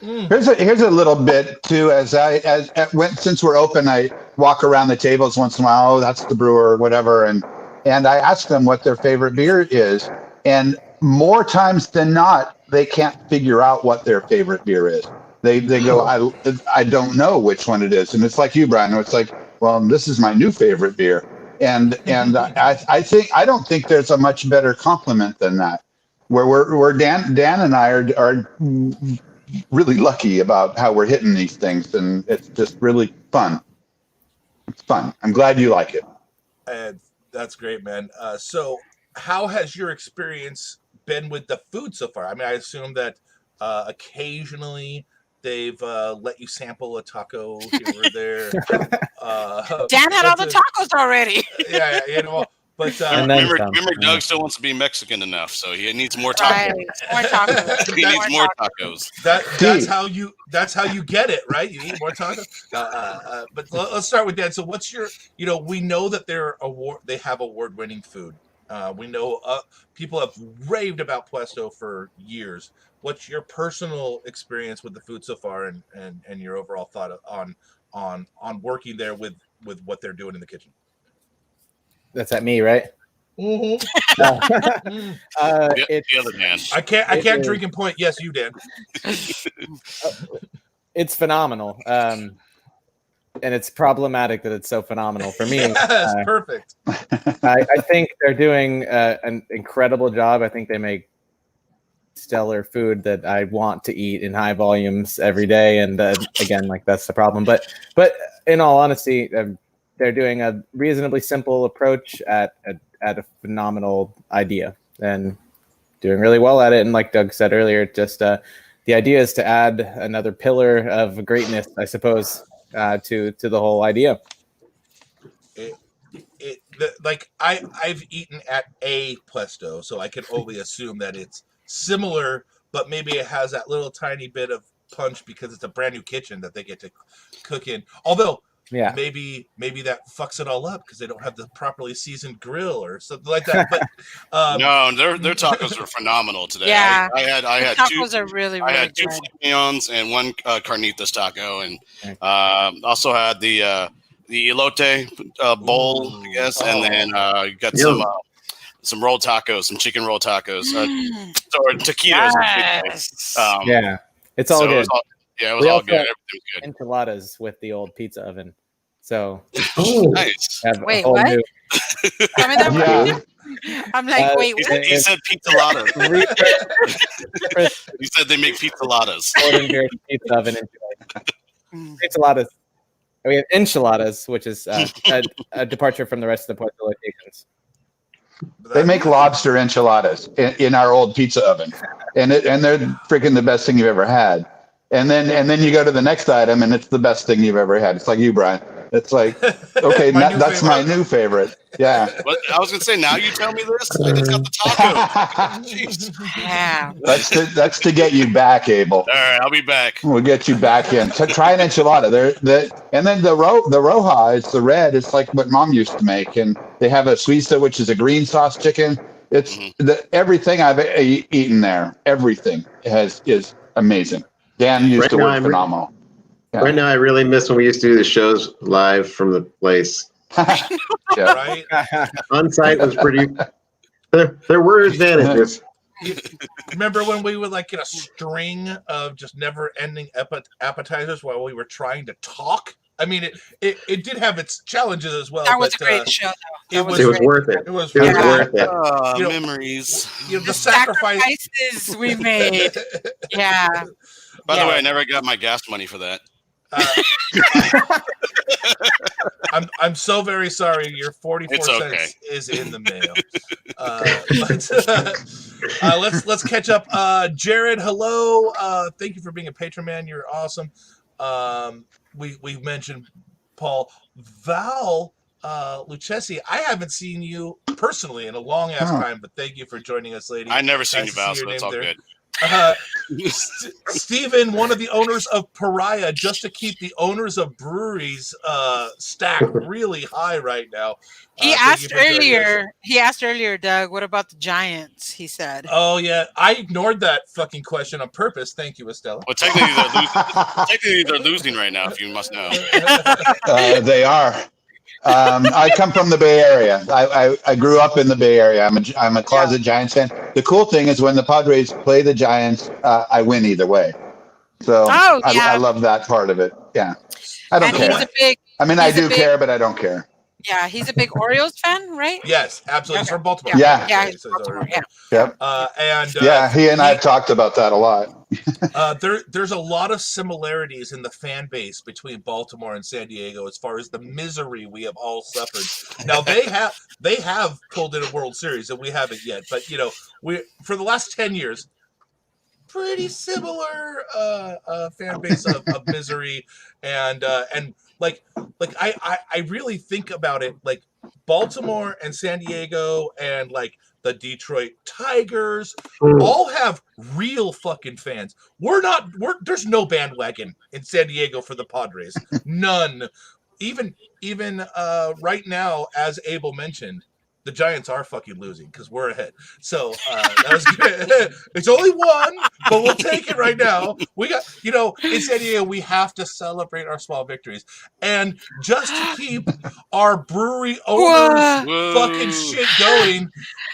Here's a little bit too. Since we're open, I walk around the tables once in a while. Oh, that's the brewer or whatever, and I ask them what their favorite beer is, and more times than not, they can't figure out what their favorite beer is. They go, I don't know which one it is, and it's like you, Brian. It's like, well, this is my new favorite beer, and I don't think there's a much better compliment than that. Where Dan and I are really lucky about how we're hitting these things, and it's just really fun. It's fun. I'm glad you like it. And that's great, man. So how has your experience been with the food so far? I mean, I assume that occasionally they've let you sample a taco here or there. Dan had all the tacos already. Yeah, you know. But remember, Doug still wants to be Mexican enough, so he needs more tacos. Right. More tacos. He needs more tacos. That's how you get it, right? You eat more tacos. But let's start with Dan. So what's your? We know that they have award-winning food. We know people have raved about Puesto for years. What's your personal experience with the food so far, and your overall thought on working there with what they're doing in the kitchen? That's at me, right? Mm-hmm. The other Dan. I can't drink and point. Yes, you, Dan. It's phenomenal, and it's problematic that it's so phenomenal for me. Yes, perfect. I think they're doing an incredible job. I think they make stellar food that I want to eat in high volumes every day. And again, like, that's the problem. But in all honesty, they're doing a reasonably simple approach at a phenomenal idea and doing really well at it. And like Doug said earlier, just the idea is to add another pillar of greatness, I suppose, to the whole idea. I've eaten at a Puesto, so I can only assume that it's similar, but maybe it has that little tiny bit of punch because it's a brand new kitchen that they get to cook in. Although, yeah, maybe that fucks it all up because they don't have the properly seasoned grill or something like that. But no, their tacos are phenomenal today. Yeah, I had tacos are really, really good. 2 flamillons and 1 carnitas taco, and also had the elote bowl, I guess, and then got some rolled tacos, some chicken rolled tacos, or taquitos. Yes. Yeah, it's all good. It was all good. Everything was good. Enchiladas with the old pizza oven. So nice. Wait, what? I'm like, wait, what? He said pizzaladas. He said they make pizzaladas. Pizza oven enchiladas. We have enchiladas, which is a departure from the rest of the Puerto locations. They make lobster enchiladas in our old pizza oven, and they're freaking the best thing you've ever had. And then you go to the next item, and it's the best thing you've ever had. It's like you, Brian. It's like, okay, My new that's favorite. my new favorite. Yeah. But I was gonna say, now you tell me this. I just got the taco. Jeez. Yeah. That's to get you back, Abel. All right, I'll be back. We'll get you back in. So try an enchilada. And then the roja is the red. It's like what Mom used to make. And they have a suiza, which is a green sauce chicken. It's everything I've eaten there. Everything is amazing. Dan used the word phenomenal. Yeah. Right now, I really miss when we used to do the shows live from the place. Yeah. Right? On site was pretty. There were advantages. Remember when we would like get a string of just never-ending appetizers while we were trying to talk? I mean, it did have its challenges as well. That was but, a great show, though. It was worth it. It was It was Yeah. worth it. You know, Memories. the sacrifice. Sacrifices we made. Yeah. By the Yeah. way, I never got my gas money for that. I'm so very sorry. Your 44 It's cents okay. is in the mail. Let's catch up. Jared, hello. Thank you for being a patron, man. You're awesome. We mentioned Paul. Val Lucchesi, I haven't seen you personally in a long ass time, but thank you for joining us, lady. I never seen Nice you, to Val, see so your that's name all there. good. Stephen, one of the owners of Pariah, just to keep the owners of breweries stacked really high right now. He thank you asked for joining us. earlier. He asked earlier, Doug. What about the Giants? He said. Oh yeah, I ignored that fucking question on purpose. Thank you, Estella. Well, technically they're losing right now, if you must know. They are. I come from the Bay Area. I grew up in the Bay Area. I'm a closet Giants fan. The cool thing is when the Padres play the Giants, I win either way. So I love that part of it. Yeah, I don't care. I do care, but I don't care. Yeah, he's a big Orioles fan, right? Yes, absolutely. He's from Baltimore. Yeah. He's from Baltimore, yeah. Yep. He and I have talked about that a lot. There's a lot of similarities in the fan base between Baltimore and San Diego as far as the misery we have all suffered. Now they have pulled in a World Series and we haven't yet, but we for the last 10 years, pretty similar fan base of misery and I really think about it like Baltimore and San Diego and like the Detroit Tigers all have real fucking fans. There's no bandwagon in San Diego for the Padres. None. Even right now, as Abel mentioned, the Giants are fucking losing because we're ahead. So that was good. It's only one, but we'll take it right now. We got, in San Diego, we have to celebrate our small victories. And just to keep our brewery owners fucking shit going,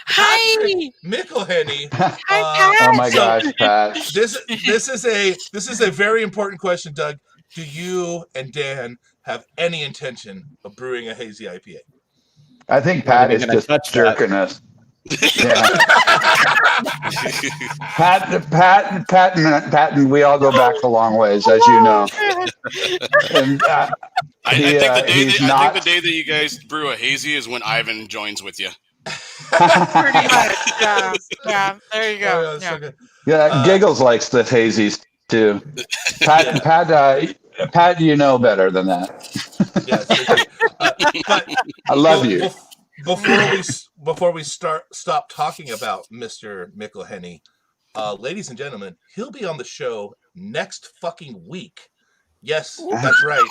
Hi, McElhenney. Oh my gosh, Pat. This is a very important question, Doug. Do you and Dan have any intention of brewing a hazy IPA? I think Pat is just jerking us. Yeah. Pat and we all go back a long ways, as you know. And, I think the day that you guys brew a hazy is when Ivan joins with you. pretty much. Yeah. There you go. Giggles likes the hazies too. Pat, you know better than that. Yes, but I love you. Before we stop talking about Mr. McElhenney, ladies and gentlemen, he'll be on the show next fucking week. Yes, that's right.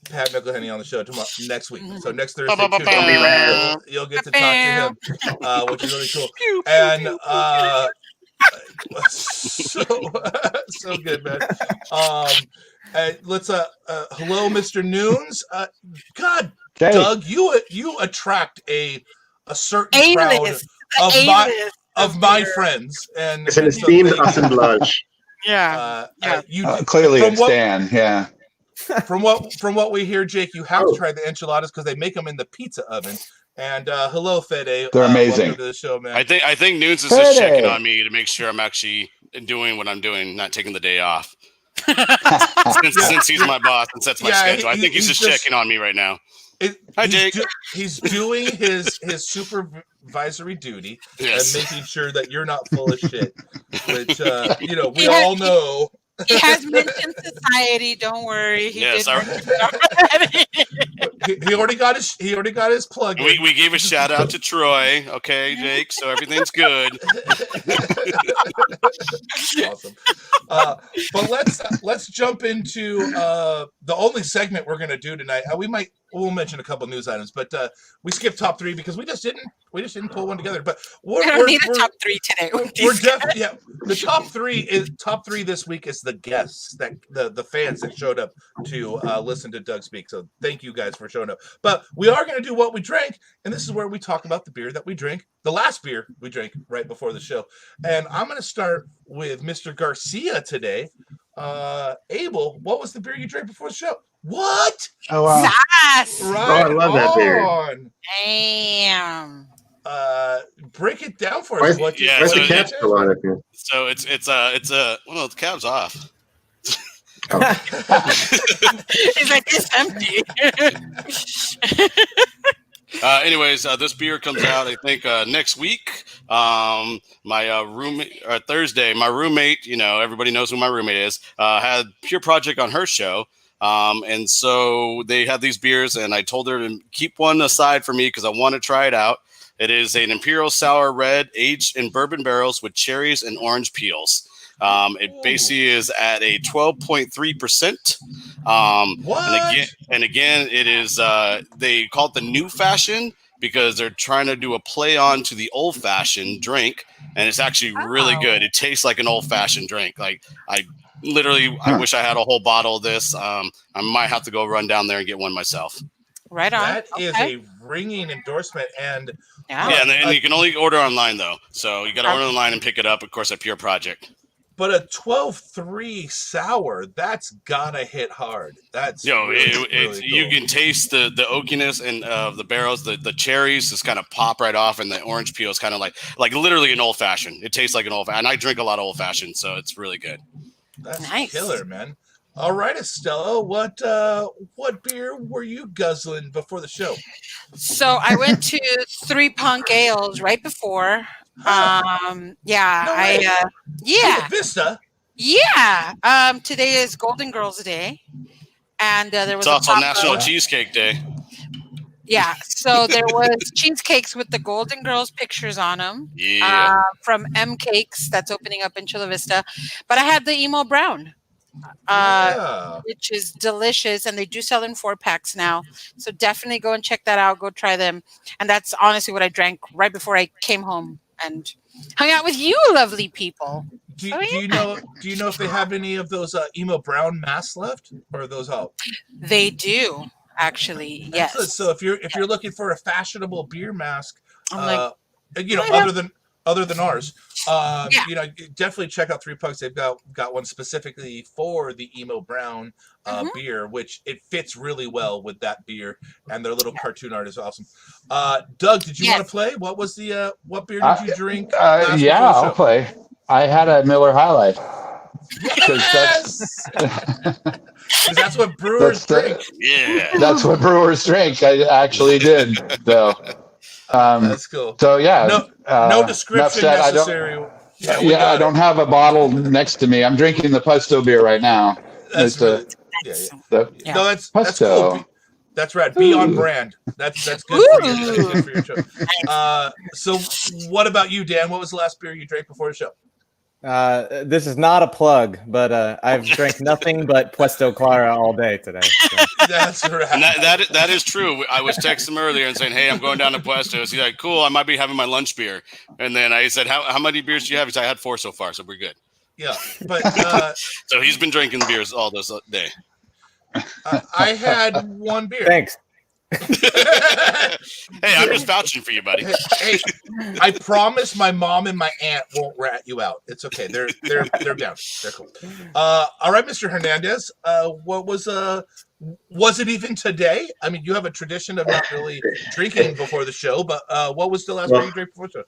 Pat McElhenney on the show next week. So next Thursday, you'll get to talk to him, which is really cool. And so good, man. Let's hello, Mr. Noons. God, Hey. Doug, you attract a certain crowd of my friends, and It's an esteemed assemblage. you clearly it's Dan. Yeah. From what we hear, Jake, you have to try the enchiladas because they make them in the pizza oven. And hello, Fede. They're amazing. Welcome to the show, man. I think Nunes is just checking on me to make sure I'm actually doing what I'm doing, not taking the day off. since he's my boss and sets my schedule, I think he's just checking on me right now. Hi, Jake. He's doing his supervisory duty Yes. and making sure that you're not full of shit, which we all know. He has mentioned society. Don't worry. He Yes, did our- mention it already. He already got his plug. We gave a shout out to Troy. Okay, Jake. So everything's good. Awesome. But let's jump into the only segment we're gonna do tonight. We'll mention a couple news items, but we skipped top 3 because we just didn't pull one together. But I don't need a top 3 today. We're definitely the top 3 this week is the guests that the fans that showed up to listen to Doug speak. So thank you guys for showing up. But we are going to do what we drank, and this is where we talk about the beer that we drank, the last beer we drank right before the show. And I'm going to start with Mr. Garcia today. Abel, what was the beer you drank before the show? What? Oh, wow. Yes. Right. I love that beer. Damn. Break it down for us. Why's Yeah, the so cap still on it? So it's well, the cab's off. It's like it's empty. Anyways, this beer comes out, I think, next week. My roommate, Thursday, my roommate, everybody knows who my roommate is, had Pure Project on her show. And so they had these beers, and I told her to keep one aside for me because I want to try it out. It is an Imperial Sour Red aged in bourbon barrels with cherries and orange peels. It basically is at a 12.3%. What? And again, it is they call it the new fashion because they're trying to do a play on to the old fashioned drink, and it's actually really good. It tastes like an old fashioned drink. Like I wish I had a whole bottle of this. I might have to go run down there and get one myself. Right on. That is a ringing endorsement, and Yeah, and you can only order online though, so you got to order online and pick it up, of course, at Pure Project. but a 12.3 sour, that's gotta hit hard. That's really cool. You can taste the oakiness and the barrels, the cherries just kind of pop right off, and the orange peel is kind of like literally an old fashioned. It tastes like an old fashioned. And I drink a lot of old fashioned, so it's really good. That's Nice. killer, man. All right, Estella, what beer were you guzzling before the show? So I went to 3 Punk Ales right before. No way. Yeah. Vista. Yeah. Today is Golden Girls Day, and there was It's also a National Cheesecake Day. Yeah, so there was cheesecakes with the Golden Girls pictures on them. Yeah. From M Cakes that's opening up in Chula Vista, but I had the Emo Brown. Yeah. Which is delicious, and they do sell in 4-packs now. So definitely go and check that out. Go try them, and that's honestly what I drank right before I came home and hung out with you, lovely people. Do you know if they have any of those Emo Brown masks left, or are those out? They do actually. Yes. Excellent. So if you're looking for a fashionable beer mask, I'm other than ours, definitely check out 3 Punks. They've got one specifically for the Emo Brown beer, which it fits really well with that beer, and their little cartoon art is awesome. Doug, did you want to play? What was the what beer did you drink? I'll play. I had a Miller High Life. Yes! That's what brewers drink. Yeah. That's what brewers drink. I actually did, though. That's cool. So yeah, No description necessary. I don't have a bottle next to me. I'm drinking the Puesto beer right now. That's No, that's Puesto. cool. That's right. Be on brand. That's good for you. That's good for your show. So what about you, Dan? What was the last beer you drank before the show? This is not a plug, but I've drank nothing but Puesto Clara all day today. So. That's right. And that is true. I was texting him earlier and saying, "Hey, I'm going down to Puestos." He's like, "Cool, I might be having my lunch beer." And then I said, "How many beers do you have?" He said, "I had 4 so far, so we're good." Yeah, but So he's been drinking beers all this day. I had 1 beer. Thanks. Hey, I'm just vouching for you, buddy. Hey, I promise my mom and my aunt won't rat you out. It's okay. They're down. They're cool. All right, Mr. Hernandez. What was it even today? I mean, you have a tradition of not really drinking before the show, but what was the last beer you drank before the show?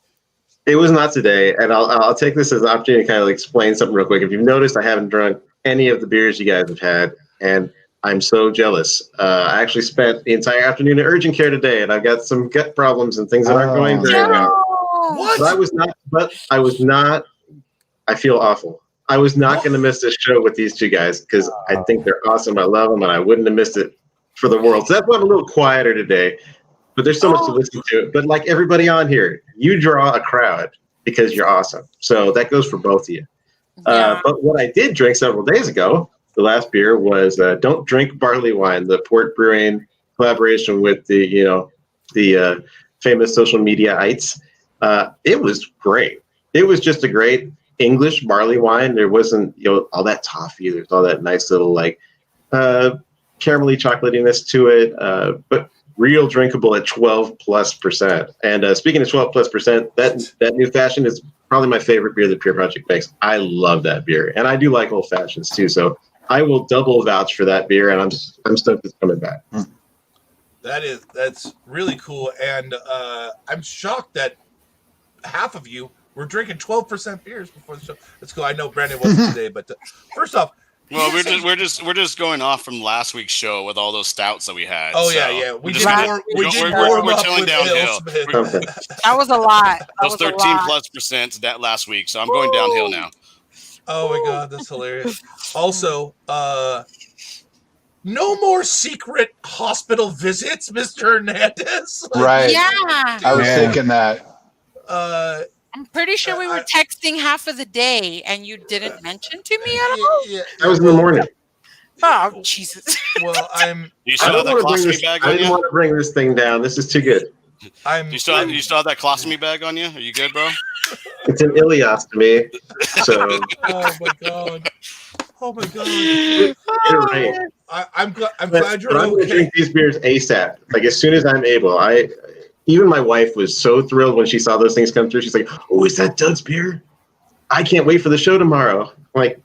It was not today, and I'll take this as an opportunity to kind of explain something real quick. If you've noticed, I haven't drunk any of the beers you guys have had, and I'm so jealous. I actually spent the entire afternoon in urgent care today, and I've got some gut problems and things that aren't going very well. What? But I was not. I feel awful. I was not going to miss this show with these two guys because I think they're awesome. I love them, and I wouldn't have missed it for the world. So that's why I'm a little quieter today. But there's so much to listen to. But like everybody on here, you draw a crowd because you're awesome. So that goes for both of you. But what I did drink several days ago, the last beer was Don't Drink Barley Wine, the Port Brewing collaboration with the famous social media-ites. It was great. It was just a great English barley wine. There wasn't all that toffee. There's all that nice little caramelly chocolatiness to it, but real drinkable at 12+%. And speaking of 12+%, that new fashion is probably my favorite beer that Pure Project makes. I love that beer, and I do like old fashions too. So I will double vouch for that beer, and I'm stoked it's coming back. That's really cool, and I'm shocked that half of you were drinking 12% beers before the show. That's cool. I know Brandon wasn't today, but first off. Well, we're just going off from last week's show with all those stouts that we had. Oh so yeah. we're telling downhill. That was a lot. Those 13+% that last week. So I'm going downhill now. Oh my God, that's hilarious. Also, no more secret hospital visits, Mr. Hernandez. Right. Yeah. I was thinking that. I'm pretty sure we were texting half of the day, and you didn't mention to me at all. Yeah. That was in the morning. Oh Jesus! Well, You still have that colostomy bag I on didn't you? want to bring this thing down. This is too good. You still have that colostomy bag on you? Are you good, bro? It's an ileostomy. So. Oh my God. You're right. I'm glad you're I'm going to okay. drink these beers ASAP. Like as soon as I'm able. Even my wife was so thrilled when she saw those things come through. She's like, "Oh, is that Doug's beer? I can't wait for the show tomorrow." I'm like,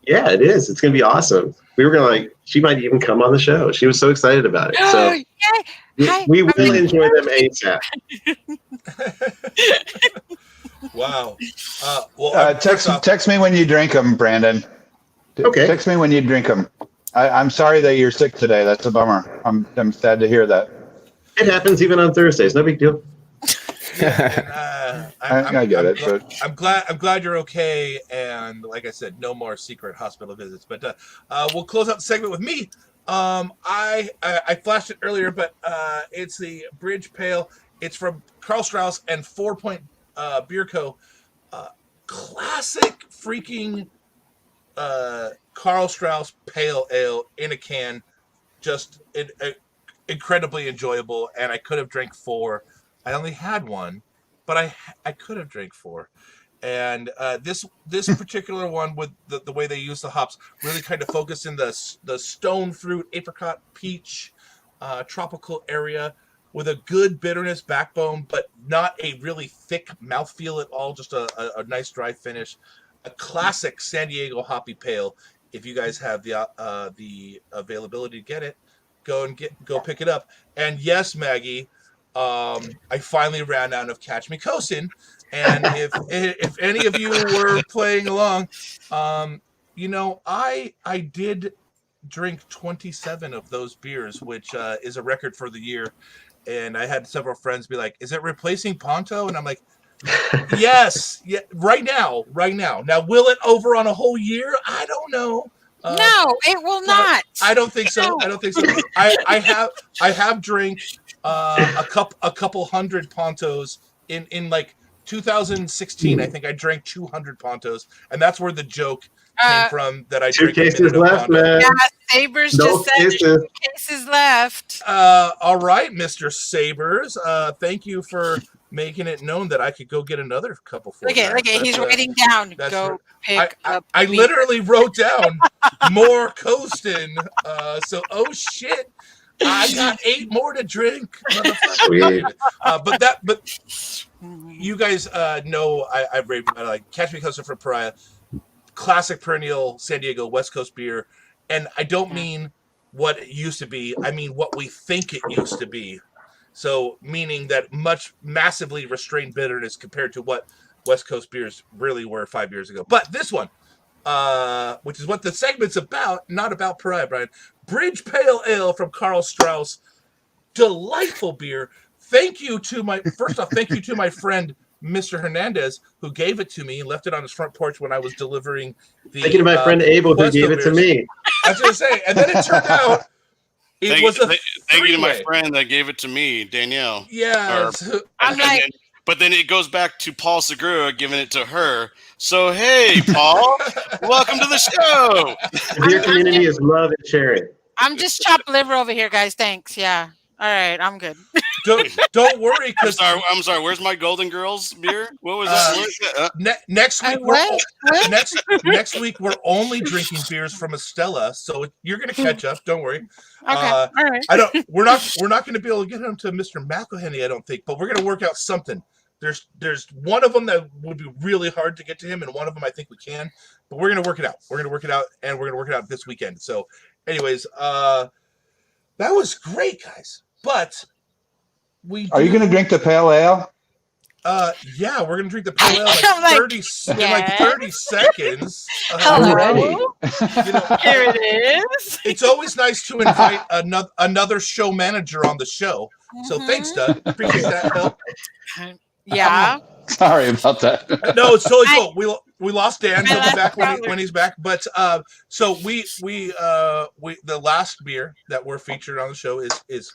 yeah, it is. It's going to be awesome. We were going to she might even come on the show. She was so excited about it. So we will enjoy them ASAP. Wow. Text me when you drink them, Brandon. Okay. Text me when you drink them. I'm sorry that you're sick today. That's a bummer. I'm sad to hear that. It happens even on Thursdays. No big deal. I get it. But I'm glad you're okay. And like I said, no more secret hospital visits. But we'll close out the segment with me. I flashed it earlier, but it's the Bridge Pale. It's from Carl Strauss and 4 Point Beer Co. Classic freaking Carl Strauss Pale Ale in a can. Just incredibly enjoyable, and I could have drank 4. I only had 1, but I could have drank 4. And this particular one, with the way they use the hops, really kind of focused in the stone fruit, apricot, peach, tropical area, with a good bitterness backbone, but not a really thick mouthfeel at all. Just a nice dry finish. A classic San Diego hoppy pale. If you guys have the availability to get it, go pick it up. And yes, Maggie, I finally ran out of Catch Me Cosin'. And if any of you were playing along, I did drink 27 of those beers, which is a record for the year. And I had several friends be like, "Is it replacing Ponto?" And I'm like, "Yes, yeah, right now. Now, will it over on a whole year? I don't know. No, it will not. I don't think so. I have drank a couple hundred Pontos in like 2016. I think I drank 200 Pontos, and that's where the joke came from. That I 2 drank cases left, man. Yeah, Sabers just said there's 2 cases left. All right, Mr. Sabers. Thank you for making it known that I could go get another couple for Okay, he's writing down. Go pick up. I literally wrote down more coasting. So, oh shit, I got 8 more to drink. Sweet. But you guys know I've raved about it. Like Catch Me Coasting from Pariah, classic perennial San Diego West Coast beer, and I don't mean what it used to be. I mean what we think it used to be. So, meaning that massively restrained bitterness compared to what West Coast beers really were 5 years ago. But this one, which is what the segment's about, not about Pariah, Brian. Bridge Pale Ale from Carl Strauss. Delightful beer. Thank you to my friend Mr. Hernandez, who gave it to me and left it on his front porch when I was delivering the. Thank you to my friend Abel who gave it to me. I was going to say, and then it turned out it was a thank you to my friend that gave it to me, Danielle. Yeah. I'm like. But then it goes back to Paul Segura giving it to her. So, hey, Paul, welcome to the show. Your community is love and sharing. I'm just chopped liver over here, guys. Thanks. Yeah. All right. I'm good. Don't worry. I'm sorry. Where's my Golden Girls beer? What was that? Next week, next week we're only drinking beers from Estella, so you're going to catch up. Don't worry. Okay. All right. We're not going to be able to get him to Mr. McElhenney, I don't think, but we're going to work out something. There's one of them that would be really hard to get to him, and one of them I think we can, but we're going to work it out. We're going to work it out, and we're going to work it out this weekend. So, anyways, that was great, guys. But are you going to drink the pale ale? Yeah, we're gonna drink the pale ale in 30 seconds. Hello. Here it is. It's always nice to invite another show manager on the show. So thanks, Doug. Appreciate that help. Yeah. Sorry about that. No, it's totally cool. We lost Dan. He'll be back when he's back. But so we the last beer that we're featured on the show is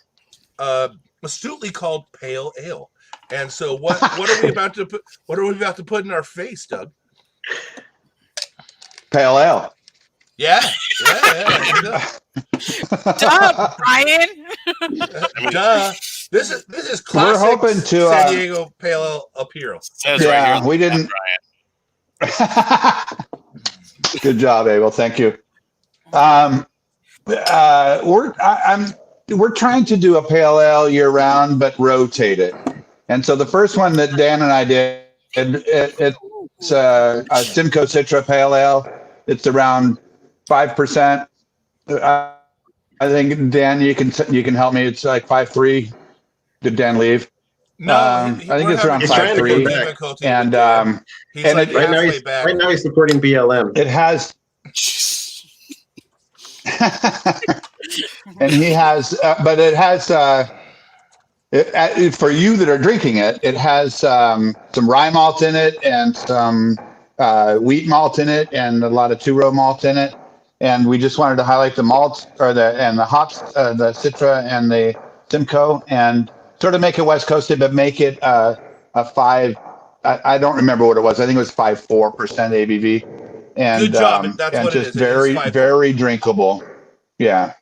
astutely called Pale Ale. And so what are we about to put in our face, Doug? Pale ale. Yeah. Duh, Brian. Duh. This is classic. We're hoping to San Diego Pale Ale Imperial. Yeah, right, we didn't. Good job, Abel. Thank you. We're trying to do a pale ale year round, but rotate it. And so the first one that Dan and I did, it's a Simcoe Citra Pale Ale. It's around 5%. I think Dan, you can help me. It's like 5.3. Did Dan leave? No, I think it's around 5.3. And right now he's supporting BLM. It has. And he has, but it has. For you that are drinking it, it has some rye malt in it and some wheat malt in it and a lot of two-row malt in it. And we just wanted to highlight the malts and the hops, the Citra and the Simcoe, and sort of make it West Coasted, but make it a 5. I don't remember what it was. I think it was 5.4% ABV. And, good job. That's and what just it is. very, very drinkable. Yeah.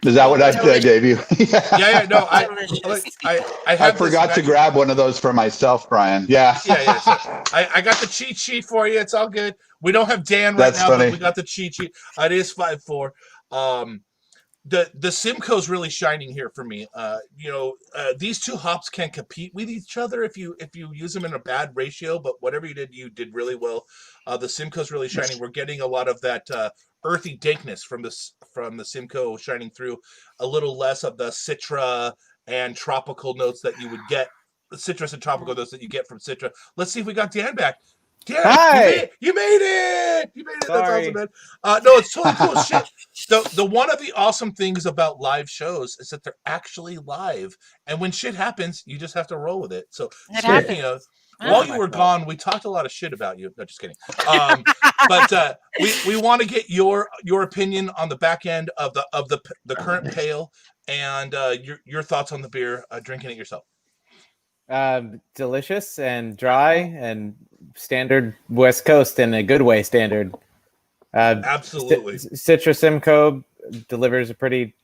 Is that what I gave you? Yeah. No, I forgot to grab one of those for myself, Brian. Yeah. Yeah. So I got the cheat sheet for you. It's all good. We don't have Dan right now, funny. But we got the cheat sheet. It is 5.4. The Simcoe's really shining here for me. These two hops can compete with each other if you use them in a bad ratio, but whatever you did really well. The Simcoe's really shining. We're getting a lot of that earthy dankness from the Simcoe shining through, a little less of the Citra and tropical notes that you would get, the citrus and tropical notes that you get from Citra. Let's see if we got Dan back. Dan, hi. You made it. That's Sorry. awesome, man. No, it's totally cool. Shit. The one of the awesome things about live shows is that they're actually live, and when shit happens, you just have to roll with it. So speaking of, while you were gone, we talked a lot of shit about you. No, just kidding. But we want to get your opinion on the back end of the current pale, and your thoughts on the beer, drinking it yourself. Delicious and dry and standard West Coast in a good way. Standard. Absolutely. Citra Simcoe delivers a pretty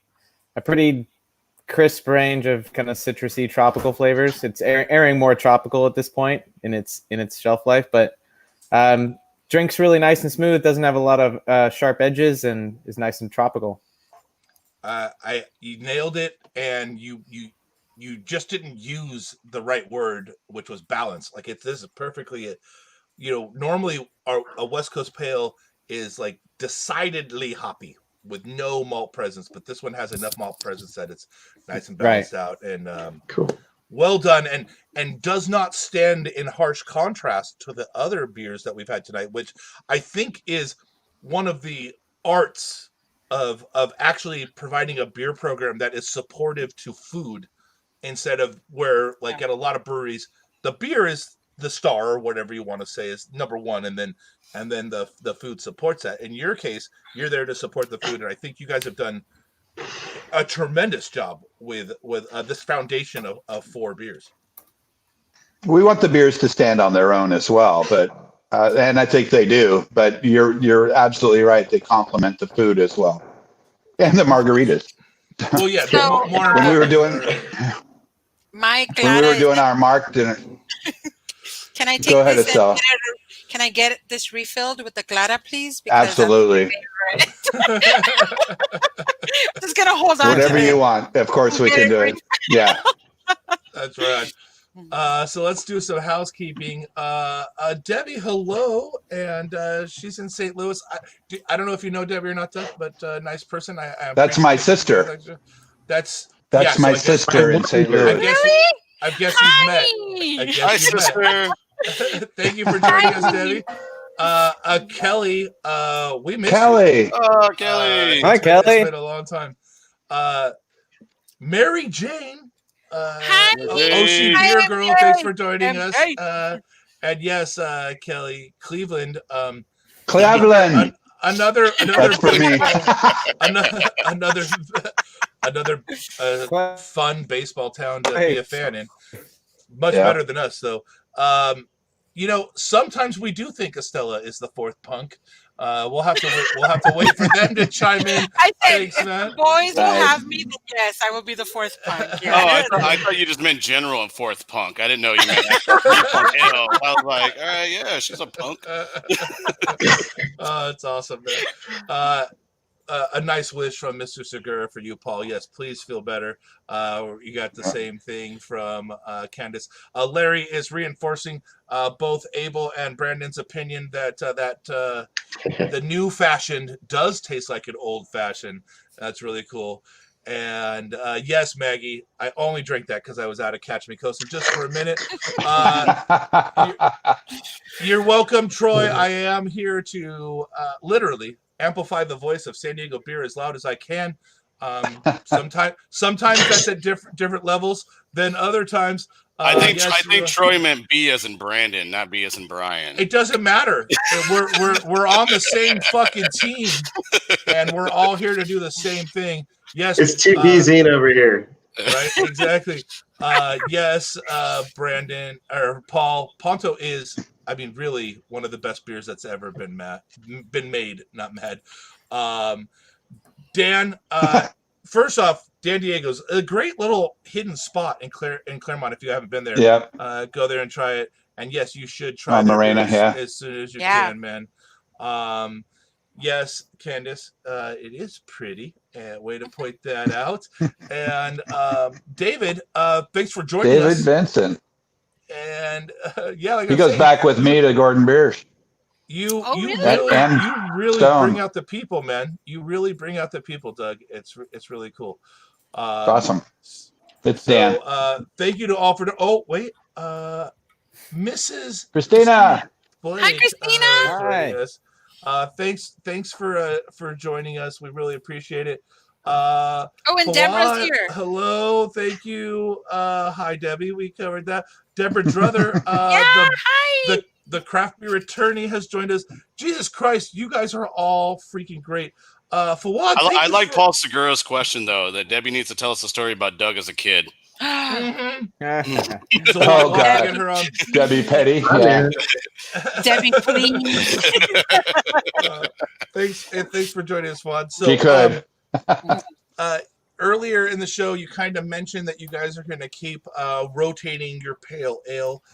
crisp range of kind of citrusy tropical flavors. It's airing more tropical at this point in its shelf life, but drinks really nice and smooth. Doesn't have a lot of sharp edges and is nice and tropical. You nailed it, and you just didn't use the right word, which was balance. Like this is perfectly, normally a West Coast pale is like decidedly hoppy with no malt presence, but this one has enough malt presence that it's nice and balanced out, and cool. Well done, and does not stand in harsh contrast to the other beers that we've had tonight, which I think is one of the arts of actually providing a beer program that is supportive to food, instead of where, like, at a lot of breweries, the beer is the star, or whatever you want to say, is number one, and then the food supports that. In your case, you're there to support the food, and I think you guys have done a tremendous job with this foundation of 4 beers. We want the beers to stand on their own as well, but and I think they do. But you're absolutely right; they complement the food as well, and the margaritas. Well, yeah. So, more When we were doing My when Clara, we were doing our mark dinner. can I take Go ahead, this? Estelle. Can I get this refilled with the Clara, please? Because Absolutely. I'm just gonna hold on. Whatever to you it. want. Of course we can do it. Yeah. That's right. So let's do some housekeeping. Debbie, hello, and she's in St. Louis. I don't know if you know Debbie or not, Doug, but nice person. I That's my sister. That's my sister in St. Louis. I guess you've met. Hi, sister. Thank you for joining us, Debbie. Kelly, we missed Kelly. you. Oh, Kelly. Hi, Kelly. It's been a long time. Mary Jane. Hi. OC Hi, Beer Girl, thanks for joining us. Hey. And yes, Kelly, Cleveland. Cleveland. Another That's for me. another fun baseball town to be a fan in. Much better than us, though. Sometimes we do think Estella is the 4th punk. We'll have to wait for them to chime in. I said, Thanks, if man. the boys will have me, then yes, I will be the 4th punk. Yeah. Oh, I thought you just meant general and 4th punk. I didn't know you meant actual punk. I was like, all right, yeah, she's a punk. It's awesome, man. A nice wish from Mr. Segura for you, Paul. Yes, please feel better. You got the same thing from Candace. Larry is reinforcing both Abel and Brandon's opinion that the new fashioned does taste like an old fashioned. That's really cool. And yes, Maggie, I only drank that because I was out of Catch Me Coastin' just for a minute. You're welcome, Troy. I am here to literally amplify the voice of San Diego beer as loud as I can. Sometimes that's at different levels than other times. I think Troy meant B as in Brandon, not B as in Brian. It doesn't matter. We're on the same fucking team, and we're all here to do the same thing. Yes, it's 2B's over here. Right, exactly. Yes, Brandon or Paul, Ponto is, really one of the best beers that's ever been made, not mad. Dan, first off, Dan Diego's a great little hidden spot in Claremont. If you haven't been there, go there and try it. And yes, you should try Morena, as soon as you can, man. Yes, Candace, it is pretty. Way to point that out. And David, thanks for joining us. David Benson. And like he goes back with me to Gordon Biersch. You really bring out the people, man. You really bring out the people, Doug. It's really cool. Awesome. It's Dan. Thank you to all for Mrs. Christina. Blake, hi, Christina. Thanks for joining us. We really appreciate it. And Deborah's here. Hello, thank you. Hi, Debbie. We covered that. Deborah Druther, hi. The craft beer attorney, has joined us. Jesus Christ, you guys are all freaking great. Fawad, I like Paul Segura's question though, that Debbie needs to tell us a story about Doug as a kid. Mm-hmm. So we'll get her on. Debbie Petty. Yeah. Debbie, please. Thanks for joining us, Fawad. So, she could. Earlier in the show, you kind of mentioned that you guys are going to keep rotating your pale ale.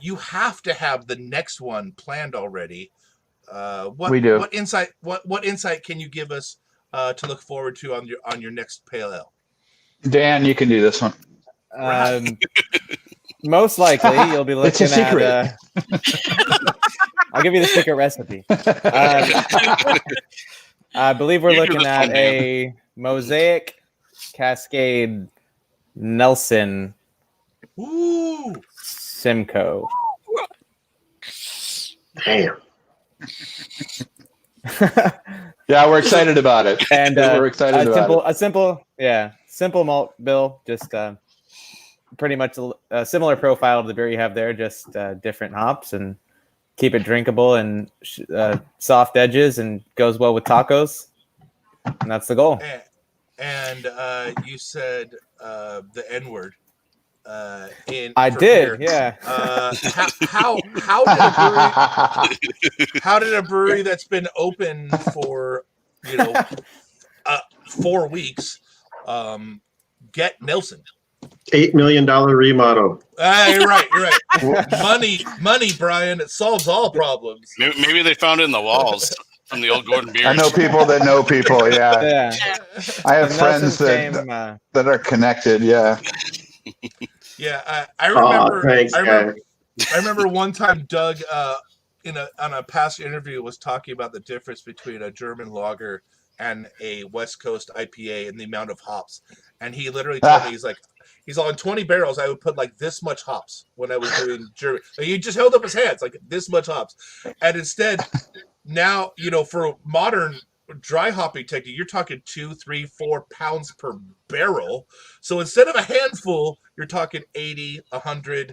You have to have the next one planned already. We do. What insight can you give us to look forward to on your next pale ale? Dan, you can do this one. Most likely, you'll be looking it's a secret. at. I'll give you the secret recipe. I believe we're looking at a Mosaic Cascade Nelson Simcoe. Damn. Yeah, we're excited about it. And we're excited about it. Simple malt bill. Just pretty much a similar profile to the beer you have there, just different hops, and keep it drinkable and soft edges, and goes well with tacos. And that's the goal. And you said the N word. I did, yeah. How did a brewery that's been open for 4 weeks get Nelson? $8 million remodel. You're right. Money, Brian. It solves all problems. Maybe they found it in the walls from the old Gordon Beers. I know people that know people. Yeah, I have friends that are connected. Yeah. Yeah, I remember. Thanks, I remember one time Doug, on a past interview, was talking about the difference between a German lager and a West Coast IPA and the amount of hops, and he literally told me he's on 20 barrels. I would put like this much hops when I was doing German. He just held up his hands like this much hops, and instead now for modern dry hopping technique, you're talking 2, 3, 4 pounds per barrel. So instead of a handful, you're talking 80, 100,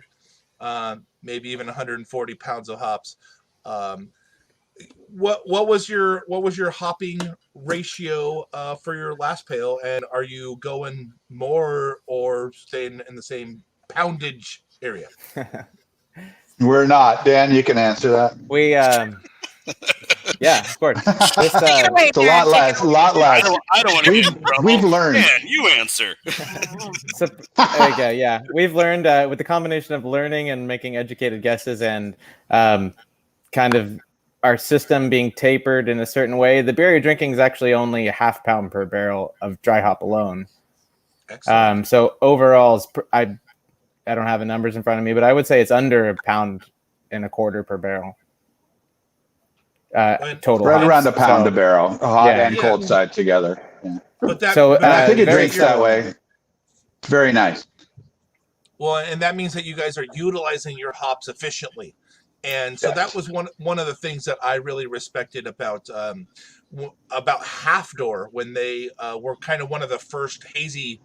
maybe even 140 pounds of hops. What was your hopping ratio for your last pail, and are you going more or staying in the same poundage area? We're not. Dan, you can answer that. We yeah, of course. It's a lot less. I don't want to be in trouble. We've learned. Man, you answer. Okay, yeah. We've learned with the combination of learning and making educated guesses, and kind of our system being tapered in a certain way, the beer you're drinking is actually only a ½ pound per barrel of dry hop alone. Excellent. So overall, I don't have the numbers in front of me, but I would say it's under 1.25 pounds per barrel. Total. Right hops. around a pound a barrel, hot and Yeah. cold side together. Yeah. But I think it very drinks that way. It's very nice. Well, and that means that you guys are utilizing your hops efficiently. And so that was one of the things that I really respected about Half Door when they were kind of one of the first hazy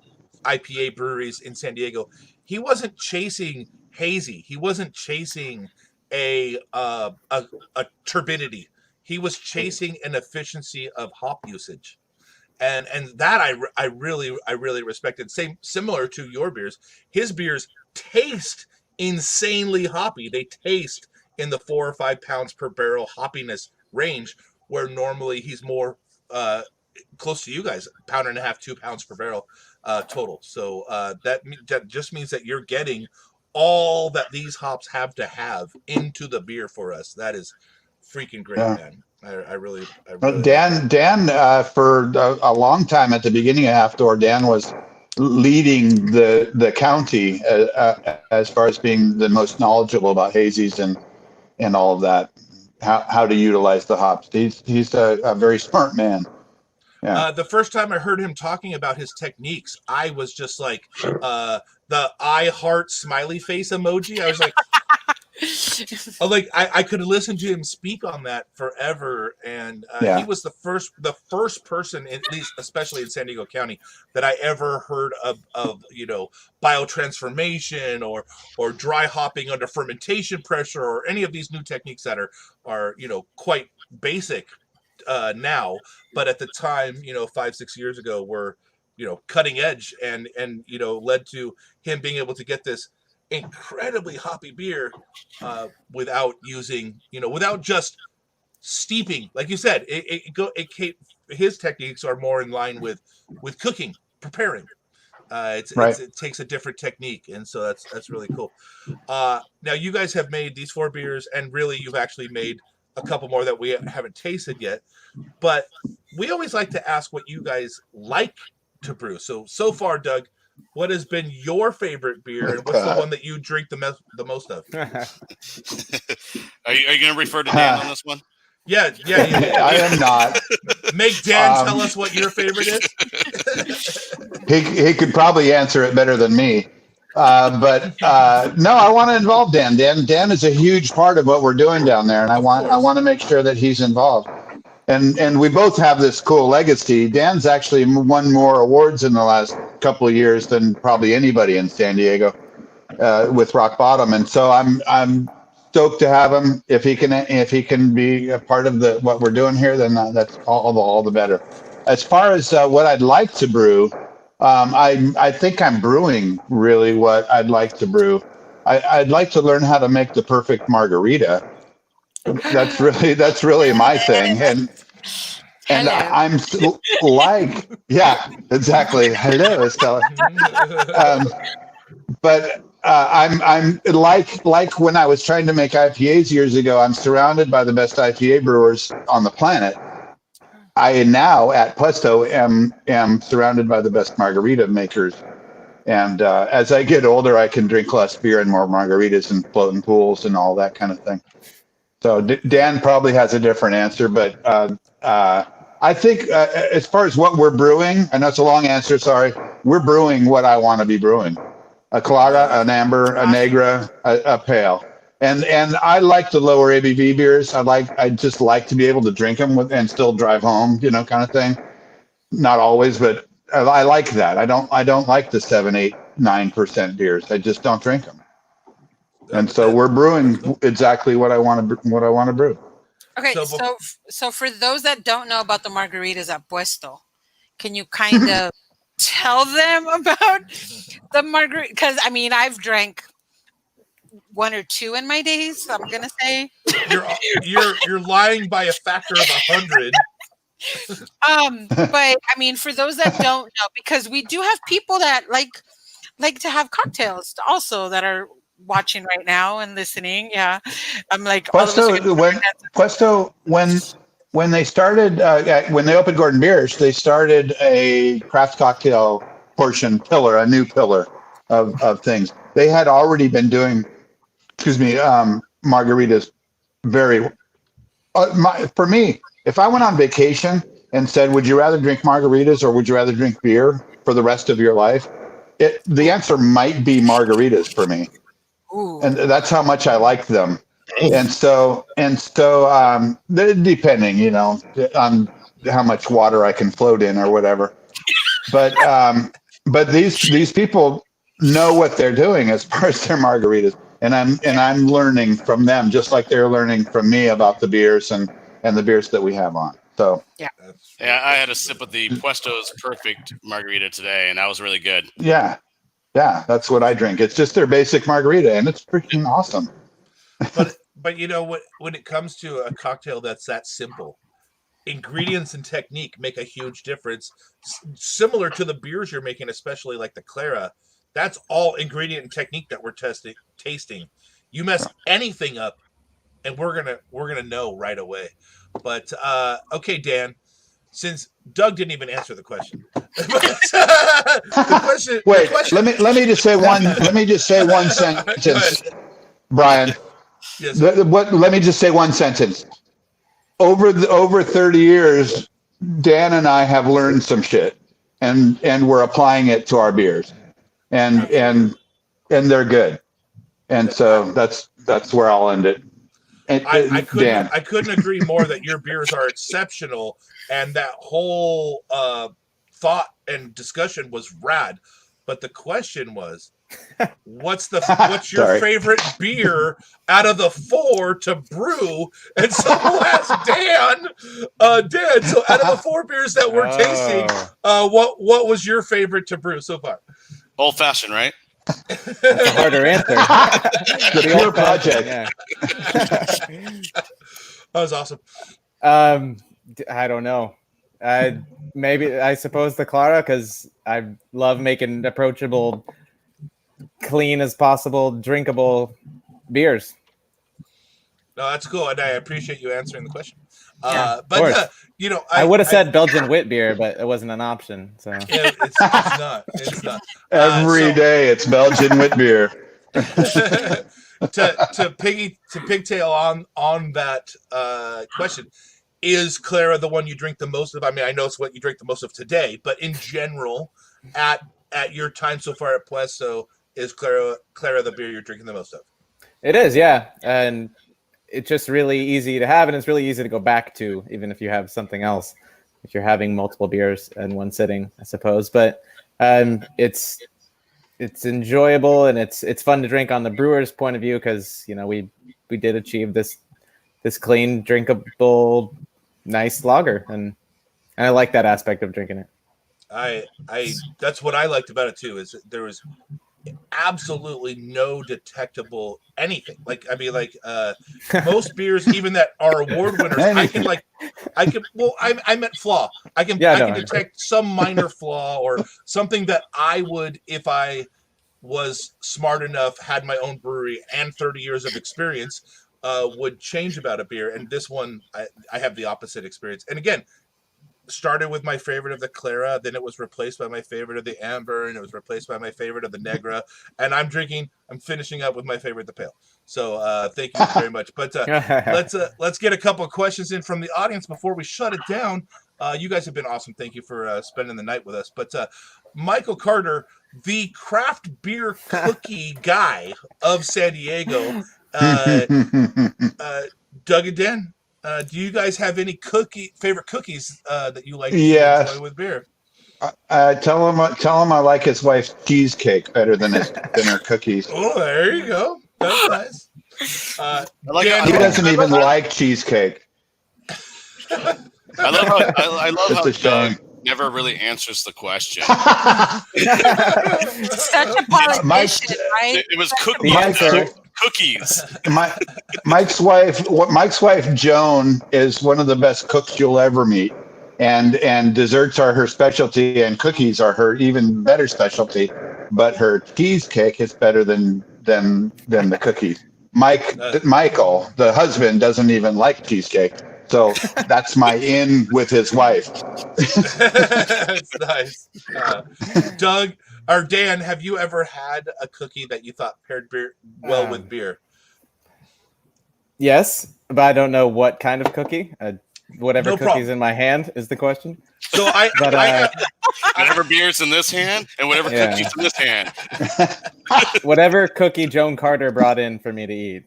IPA breweries in San Diego. He wasn't chasing hazy. He wasn't chasing a turbidity. He was chasing an efficiency of hop usage. And that I really respected. Similar to your beers. His beers taste insanely hoppy. They taste in the 4 or 5 pounds per barrel hoppiness range, where normally he's more close to you guys, 1.5 to 2 pounds per barrel total. So that just means that you're getting all that these hops have to have into the beer for us. That is freaking great, man. I really Dan, for a long time at the beginning of Half Door, Dan was leading the county as far as being the most knowledgeable about hazies and all of that, how to utilize the hops. He's a very smart man. Yeah. The first time I heard him talking about his techniques, I was just like the I heart smiley face emoji. I was like, I could listen to him speak on that forever, and he was the first person, at least especially in San Diego County, that I ever heard of biotransformation or dry hopping under fermentation pressure, or any of these new techniques that are quite basic now, but at the time 5-6 years ago were cutting edge, and led to him being able to get this incredibly hoppy beer without using without just steeping, like you said. His techniques are more in line with cooking, preparing. It takes a different technique, and so that's really cool. Now you guys have made these 4 beers, and really you've actually made a couple more that we haven't tasted yet, but we always like to ask what you guys like to brew. So far, Doug, what has been your favorite beer, and what's the one that you drink the most of? Are you going to refer to Dan on this one? Yeah. I am not. Make Dan tell us what your favorite is. He could probably answer it better than me. But no, I want to involve Dan. Dan is a huge part of what we're doing down there, and I want to make sure that he's involved. And we both have this cool legacy. Dan's actually won more awards in the last couple of years than probably anybody in San Diego. with Rock Bottom, and so I'm stoked to have him. If he can be a part of what we're doing here, then that's all the better. As far as what I'd like to brew, I think I'm brewing really what I'd like to brew. I'd like to learn how to make the perfect margarita. That's really my thing, and Hello. I'm like, yeah, exactly. Hello, Estella. But I'm like when I was trying to make IPAs years ago. I'm surrounded by the best IPA brewers on the planet. I now at Puesto am surrounded by the best margarita makers. And as I get older, I can drink less beer and more margaritas and float in pools and all that kind of thing. So Dan probably has a different answer, but I think as far as what we're brewing, I know it's a long answer, sorry. We're brewing what I want to be brewing. A Clara, an Amber, a Negra, a Pale. And I like the lower ABV beers. I just like to be able to drink them and still drive home, kind of thing. Not always, but I like that. I don't like the 7, 8, 9% beers. I just don't drink them. And so we're brewing exactly what I want to brew. Okay, so for those that don't know about the margaritas at Puesto, can you kind of tell them about the margarita? Because I mean, I've drank 1 or 2 in my days. So I'm gonna say you're lying by a factor of 100. But I mean, for those that don't know, because we do have people that like to have cocktails also that are watching right now and listening. Yeah, I'm like Puesto when they started when they opened Gordon Biersch, they started a craft cocktail pillar, a new pillar of things. They had already been doing, margaritas very. For me, if I went on vacation and said, "Would you rather drink margaritas or would you rather drink beer for the rest of your life?" The answer might be margaritas for me. Ooh. And that's how much I like them. And so, depending, on how much water I can float in or whatever. But these people know what they're doing as far as their margaritas, and I'm learning from them, just like they're learning from me about the beers and the beers that we have on. So yeah, I had a sip of the Puesto's Perfect margarita today, and that was really good. Yeah, that's what I drink. It's just their basic margarita, and it's freaking awesome. But when it comes to a cocktail that's that simple, ingredients and technique make a huge difference. Similar to the beers you're making, especially like the Clara, that's all ingredient and technique that we're tasting. You mess anything up, and we're gonna know right away. But okay, Dan, since Doug didn't even answer the question. Let me just say one sentence, Brian. Yes. Let me just say one sentence. Over 30 years, Dan and I have learned some shit, and we're applying it to our beers, and they're good, and so that's where I'll end it. I couldn't agree more that your beers are exceptional, and that whole thought and discussion was rad. But the question was, what's your favorite beer out of the 4 to brew? And so we'll ask Dan. Dan, so out of the 4 beers that we're tasting, what was your favorite to brew so far? Old fashioned, right? That's a harder answer. The pure project. Yeah. That was awesome. I don't know. I suppose the Clara, because I love making approachable, clean as possible, drinkable beers. No, that's cool, and I appreciate you answering the question. Yeah, but I would have said Belgian wit beer, but it wasn't an option. So it's not. It's not. Every day it's Belgian wit beer. to pigtail on that question, is Clara the one you drink the most of? I mean, I know it's what you drink the most of today, but in general, at your time so far at Puesto, is Clara the beer you're drinking the most of? it is, yeah, and it's just really easy to have, and it's really easy to go back to, even if you have something else, if you're having multiple beers in one sitting, I suppose. But it's it's enjoyable and it's fun to drink on the brewer's point of view because we did achieve this clean, drinkable, nice lager, and I like that aspect of drinking it. I that's what I liked about it too, is that there was absolutely no detectable anything. Most beers, even that are award winners, I can meant flaw. I can detect some minor flaw or something that I would, if I was smart enough, had my own brewery and 30 years of experience, would change about a beer. And this one, I have the opposite experience. And again, started with my favorite of the Clara, then it was replaced by my favorite of the Amber, and it was replaced by my favorite of the Negra. And I'm finishing up with my favorite, the Pale. So thank you very much. But let's get a couple of questions in from the audience before we shut it down. You guys have been awesome. Thank you for spending the night with us. But Michael Carter, the craft beer cookie guy of San Diego, Doug and Dan, do you guys have any favorite cookies that you like to enjoy with beer? Tell him I like his wife's cheesecake better than her cookies. Oh, there you go. That's nice. He doesn't even like cheesecake. I love how Doug never really answers the question. Such a politician, right? It was cookies. Mike's wife Joan is one of the best cooks you'll ever meet, and desserts are her specialty, and cookies are her even better specialty. But her cheesecake is better than the cookies. Michael, the husband, doesn't even like cheesecake. So that's my in with his wife. That's nice. Doug or Dan, have you ever had a cookie that you thought paired well with beer? Yes, but I don't know what kind of cookie. Whatever cookie's in my hand is the question. So whatever beer's in this hand and whatever cookies in this hand. Whatever cookie Joan Carter brought in for me to eat.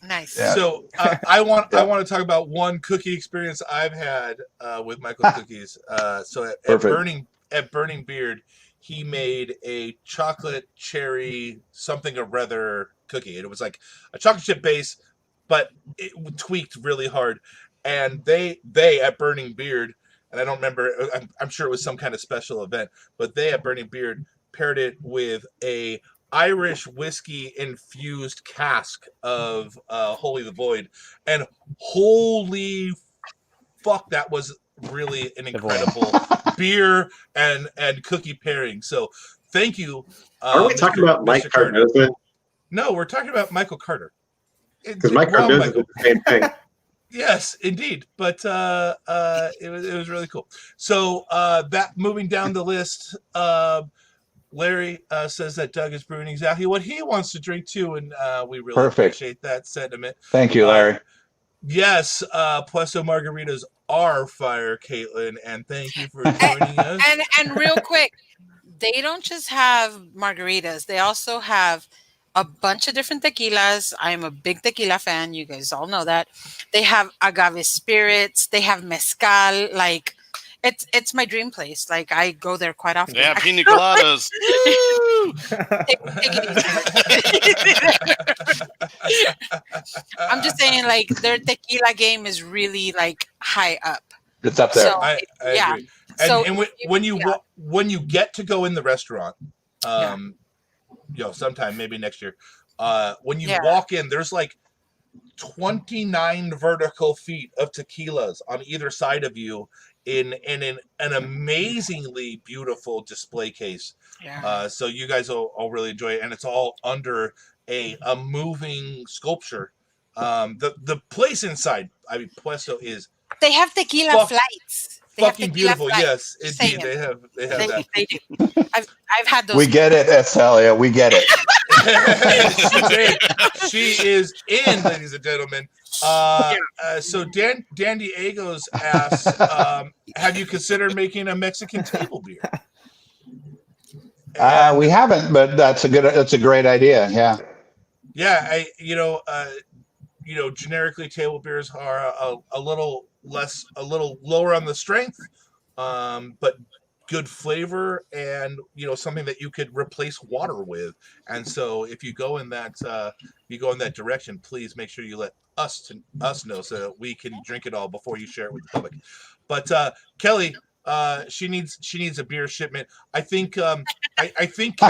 Nice. Yeah. So I want to talk about one cookie experience I've had with Michael Cookies. So at Burning Beard, he made a chocolate cherry something or rather cookie. It was like a chocolate chip base, but it tweaked really hard. And they at Burning Beard, and I don't remember, I'm sure it was some kind of special event, but they at Burning Beard paired it with a Irish whiskey infused cask of Holy the Void, and holy fuck, that was really an incredible beer and cookie pairing. So thank you. Are we talking about Mike Cardoza? No, we're talking about Michael Carter. Because Mike Cardoza did the same thing. Yes, indeed. But it was really cool. So that moving down the list, Larry says that Doug is brewing exactly what he wants to drink too, and we really appreciate that sentiment. Thank you, Larry. Yes, Puesto margaritas are fire, Caitlin, and thank you for joining us. And real quick, they don't just have margaritas; they also have a bunch of different tequilas. I am a big tequila fan. You guys all know that. They have agave spirits. They have mezcal. Like, it's my dream place. Like, I go there quite often. Yeah, pina coladas. Take it easy. I'm just saying, like, their tequila game is really like high up. It's up there. So, I agree. And when you get to go in the restaurant, sometime maybe next year, when you walk in, there's like 29 vertical feet of tequilas on either side of you in an amazingly beautiful display case. Yeah. So you guys will really enjoy it, and it's all under a moving sculpture. The place inside, I mean, Puesto is. They have tequila flights. Fucking beautiful, yes, indeed. They have that. They do. I've had those. We get it, Esalia. We get it. She is in, ladies and gentlemen. So Dan Diego's asks, have you considered making a Mexican table beer? We haven't, but that's a great idea. Yeah. Yeah, generically table beers are a little lower on the strength, but good flavor and something that you could replace water with. And so if you go in that direction, please make sure you let us know so that we can drink it all before you share it with the public. But Kelly, she needs a beer shipment. I think Kelly, I think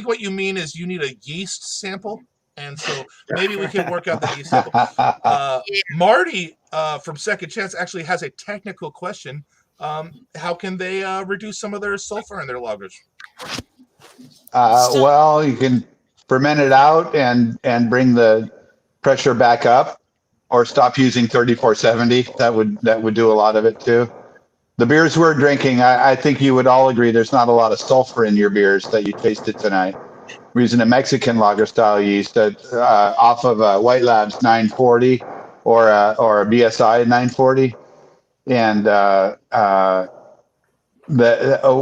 what you mean is you need a yeast sample. And so maybe we can work out the yeast sample. Marty from Second Chance actually has a technical question. How can they reduce some of their sulfur in their lagers? Well, you can ferment it out and bring the pressure back up, or stop using 3470. That would do a lot of it too. The beers we're drinking, I think you would all agree there's not a lot of sulfur in your beers that you tasted tonight. We're using a Mexican lager style yeast that off of a White Labs 940 or a BSI 940, and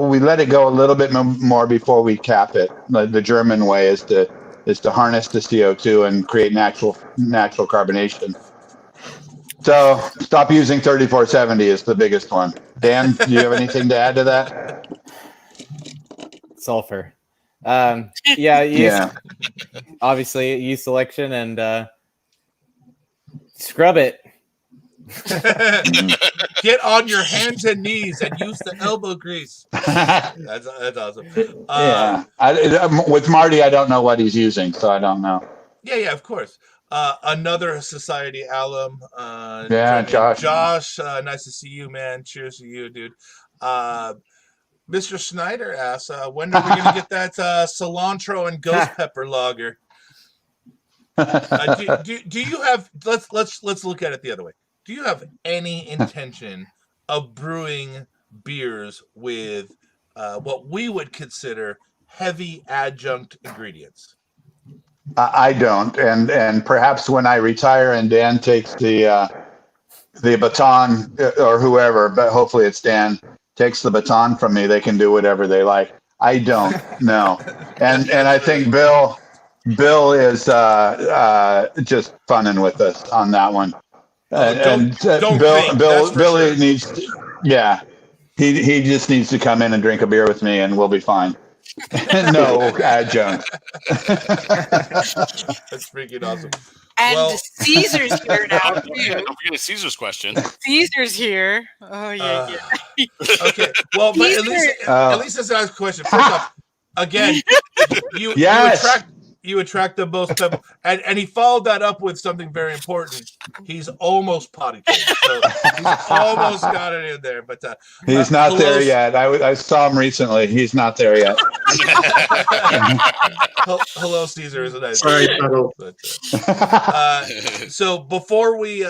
we let it go a little bit more before we cap it. The German way is to harness the CO2 and create natural carbonation. So stop using 3470 is the biggest one. Dan, do you have anything to add to that? Sulfur. Yeah. Obviously, yeast selection and scrub it. Get on your hands and knees and use the elbow grease. That's awesome. With Marty, I don't know what he's using, so I don't know. Yeah, of course. Another Society alum. Josh. Josh, nice to see you, man. Cheers to you, dude. Mr. Snyder asks, when are we going to get that cilantro and ghost pepper lager? Do you have? Let's look at it the other way. Do you have any intention of brewing beers with what we would consider heavy adjunct ingredients? I don't, and perhaps when I retire and Dan takes the baton, or whoever, but hopefully it's Dan, takes the baton from me, they can do whatever they like. I don't know, and I think Bill is just funning with us on that one. Billy needs to, he just needs to come in and drink a beer with me, and we'll be fine. No adjunct. That's freaking awesome. And Caesar's here now too. Don't forget Caesar's question. Caesar's here. Oh yeah. Okay. Well, but at least let's ask a question. First off, again, you attract the most people, and he followed that up with something very important. He's almost potty trained, so he's almost got it in there. But he's not there yet. I saw him recently. He's not there yet. Hello, Caesar. Is a nice. Sorry, so before we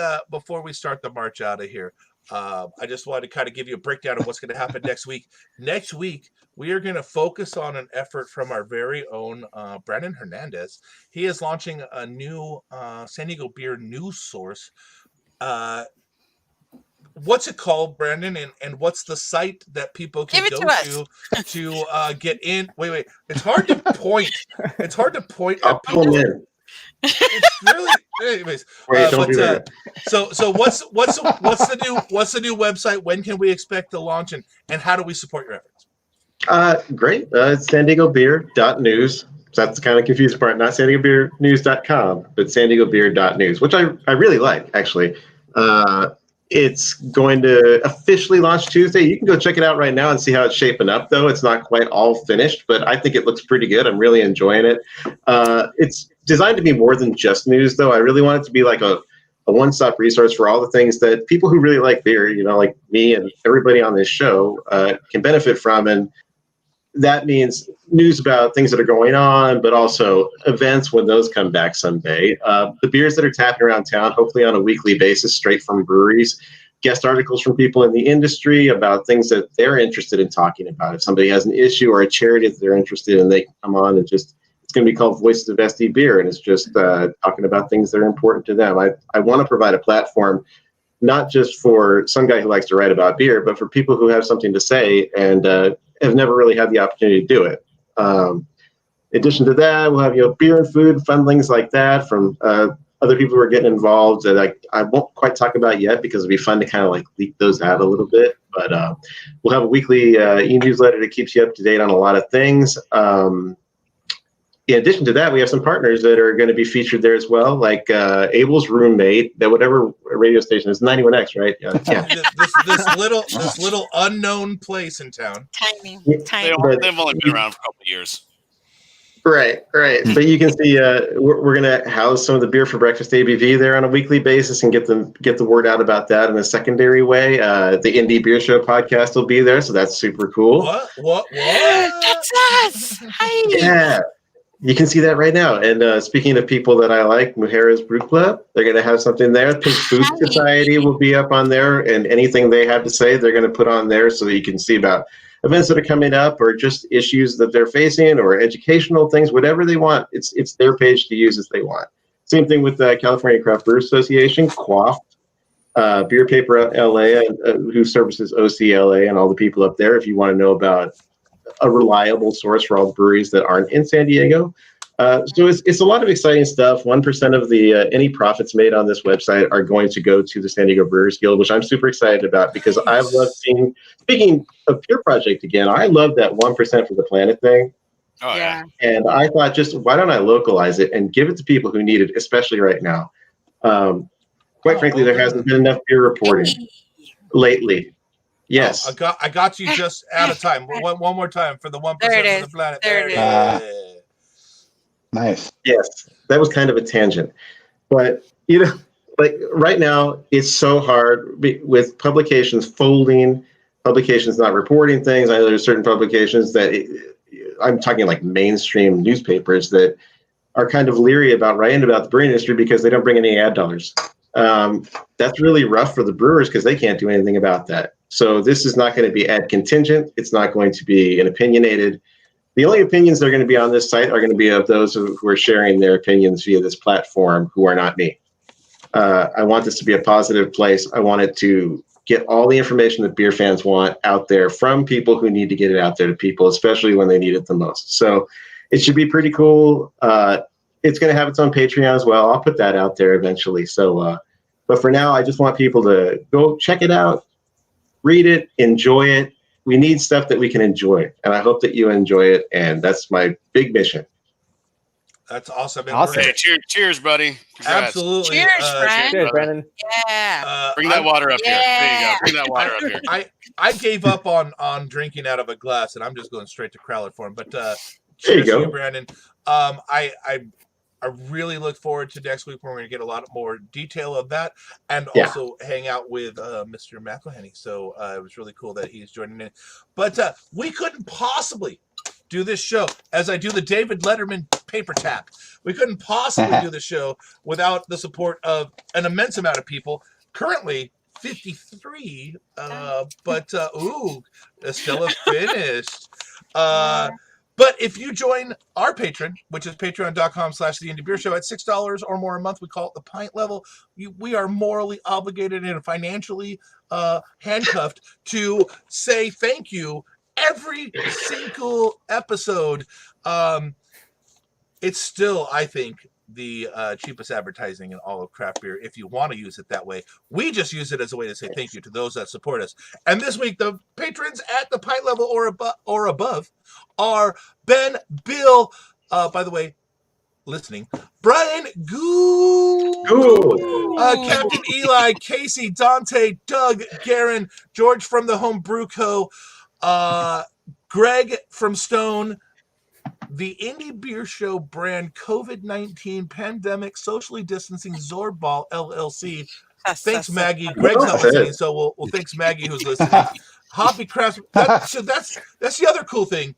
start the march out of here, I just wanted to kind of give you a breakdown of what's going to happen next week. Next week, we are going to focus on an effort from our very own Brandon Hernandez. He is launching a new San Diego beer news source. What's it called, Brandon? And what's the site that people can go to get in? Wait. It's hard to point. It's hard to point at people. It's really, anyways. So what's the new website? When can we expect the launch, and how do we support your efforts? Great. It's SanDiegoBeer.news. So that's the kind of confusing part. Not SanDiegoBeerNews.com, but SanDiegoBeer.news, which I really like, actually. It's going to officially launch Tuesday. You can go check it out right now and see how it's shaping up, though. It's not quite all finished, but I think it looks pretty good. I'm really enjoying it. It's designed to be more than just news, though. I really want it to be like a one-stop resource for all the things that people who really like beer, like me and everybody on this show, can benefit from. And that means news about things that are going on, but also events when those come back someday. The beers that are tapping around town, hopefully on a weekly basis, straight from breweries. Guest articles from people in the industry about things that they're interested in talking about. If somebody has an issue or a charity that they're interested in, they can come on and it's going to be called Voices of SD Beer, and it's just talking about things that are important to them. I want to provide a platform, not just for some guy who likes to write about beer, but for people who have something to say and have never really had the opportunity to do it. In addition to that, we'll have beer and food, fun things like that from other people who are getting involved that I won't quite talk about yet because it'd be fun to kind of leak those out a little bit. But we'll have a weekly e-newsletter that keeps you up to date on a lot of things. In addition to that, we have some partners that are going to be featured there as well, like Abel's roommate, that whatever radio station is, 91X, right? Yeah. this little unknown place in town. Tiny. They've only been around for a couple of years. Right. But you can see we're going to house some of the Beer for Breakfast ABV there on a weekly basis and get the word out about that in a secondary way. The Indie Beer Show podcast will be there, so that's super cool. What? That's us. Hi. Yeah. You can see that right now. And speaking of people that I like, Mujeres Brew Club, they're going to have something there. Pink Food Society will be up on there, and anything they have to say, they're going to put on there so that you can see about events that are coming up or just issues that they're facing or educational things, whatever they want. It's their page to use as they want. Same thing with the California Craft Brewer Association, QUAF, Beer Paper LA, who services OCLA and all the people up there. If you want to know about a reliable source for all the breweries that aren't in San Diego. So it's a lot of exciting stuff. 1% of the any profits made on this website are going to go to the San Diego Brewers Guild, which I'm super excited about because I've loved seeing, speaking of Peer Project again, I love that 1% for the planet thing. Oh, yeah. And I thought, just why don't I localize it and give it to people who need it, especially right now. Quite frankly, there hasn't been enough beer reporting lately. Yes. Oh, I got you just out of time. One more time for the 1% for the planet. There it is. Nice. Yes, that was kind of a tangent. But, like right now, it's so hard with publications folding, publications not reporting things. I know there's certain publications that I'm talking like mainstream newspapers that are kind of leery about writing about the brewing industry because they don't bring any ad dollars. That's really rough for the brewers because they can't do anything about that. So this is not going to be ad contingent. It's not going to be an opinionated. The only opinions that are going to be on this site are going to be of those who are sharing their opinions via this platform who are not me. I want this to be a positive place. I want it to get all the information that beer fans want out there from people who need to get it out there to people, especially when they need it the most. So it should be pretty cool. It's going to have its own Patreon as well. I'll put that out there eventually. So, but for now, I just want people to go check it out, read it, enjoy it. We need stuff that we can enjoy, and I hope that you enjoy it. And that's my big mission. That's awesome. Hey, cheers, buddy. Congrats. Absolutely. Cheers, friend. Cheers, Brandon. Yeah. Bring that water up here. There you go. Bring that water up here. I gave up on drinking out of a glass, and I'm just going straight to Crowler for him. But there cheers you go, to you, Brandon. I really look forward to next week when we're going to get a lot more detail of that and also hang out with Mr. McElhenney. So it was really cool that he's joining in. But we couldn't possibly do this show as I do the David Letterman paper tap. We couldn't possibly do the show without the support of an immense amount of people. Currently 53, but Estella finished. But if you join our Patreon, which is patreon.com/The Indie Beer Show at $6 or more a month, we call it the pint level. We are morally obligated and financially handcuffed to say thank you every single episode. It's still, I think, the cheapest advertising in all of craft beer if you want to use it that way. We just use it as a way to say thank you to those that support us. And this week, the patrons at the pint level or above are Ben, Bill, by the way, listening, Brian, Captain Eli, Casey, Dante, Doug, Garen, George from the Home Brew Co., Greg from Stone, the Indie Beer Show brand, COVID-19 pandemic, socially distancing, Zorball LLC. Thanks, Maggie. Greg's not listening, so we'll thanks Maggie who's listening. Hobby Crafts. That's the other cool thing.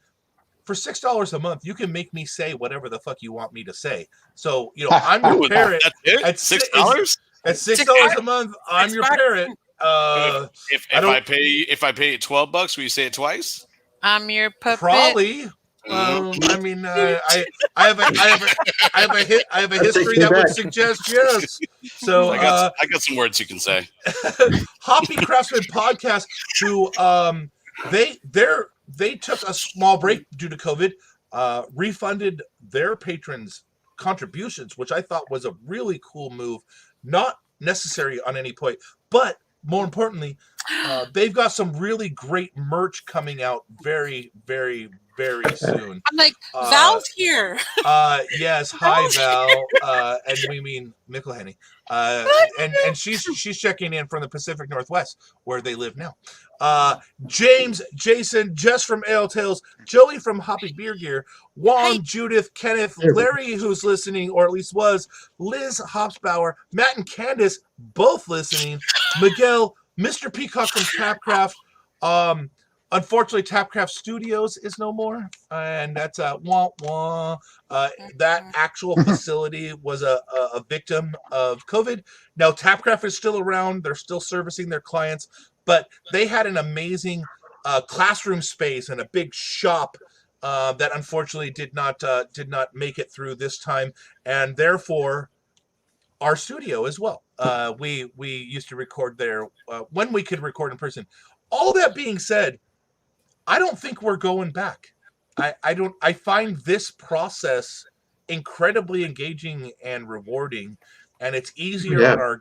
For $6 a month, you can make me say whatever the fuck you want me to say. So I'm your parent. At $6? At $6 a month, I'm your parent. If I pay $12, will you say it twice? I'm your puppet. Probably. I mean, I have a history that would suggest yes. So I got some words you can say. Hoppy Craftsman Podcast, who they took a small break due to COVID, refunded their patrons' contributions, which I thought was a really cool move. Not necessary on any point, but more importantly, they've got some really great merch coming out very, very, very soon. I'm like, Val's here. Yes, hi Val, and we mean Mickelhenny, and she's checking in from the Pacific Northwest where they live now. James, Jason, Jess from Ale Tales, Joey from Hoppy Beer Gear, Juan, Judith, Kenneth, Larry, who's listening or at least was, Liz Hopsbauer, Matt and Candace, both listening, Miguel, Mr. Peacock from Tapcraft. Unfortunately, Tapcraft Studios is no more, and that's wah wah. That actual facility was a victim of COVID. Now, Tapcraft is still around; they're still servicing their clients, but they had an amazing classroom space and a big shop that unfortunately did not make it through this time, and therefore our studio as well. We used to record there when we could record in person. All that being said, I don't think we're going back. I find this process incredibly engaging and rewarding, and it's easier on our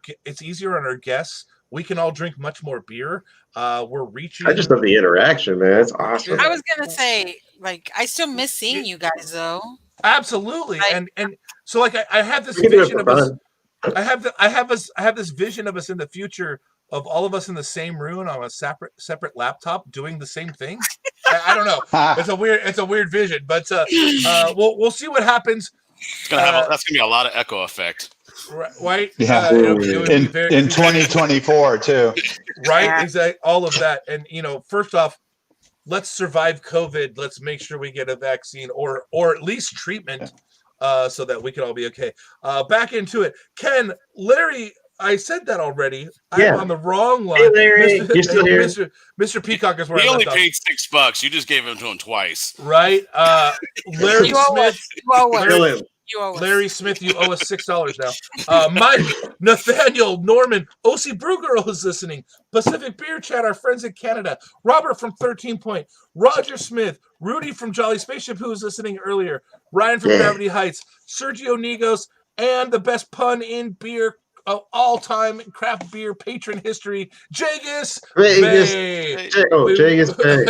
guests. We can all drink much more beer. We're reaching. I just love the interaction, man. It's awesome. I was gonna say, like, I still miss seeing you guys, though. Absolutely, and so like I have this vision of us. I have this vision of us in the future of all of us in the same room on a separate laptop doing the same thing. I don't know. It's a weird vision, but we'll see what happens. That's gonna be a lot of echo effect. Right? Yeah. In 2024 too. Right? Exactly. All of that. And first off, let's survive COVID. Let's make sure we get a vaccine or at least treatment, so that we can all be okay. Back into it. Ken, Larry, I said that already. Yeah. I'm on the wrong line. Hey, Larry, you're still here. Mr. Peacock is where He I only left paid $6. You just gave him to him twice. Right? Larry Smith. Larry Smith, you owe us $6 now. Mike, Nathaniel, Norman, OC Brew Girl is listening. Pacific Beer Chat, our friends in Canada. Robert from 13 Point. Roger Smith. Rudy from Jolly Spaceship, who was listening earlier. Ryan from Gravity Heights. Sergio Nigos, and the best pun in beer of all time craft beer patron history, Jagus Bay. Jagus Bay.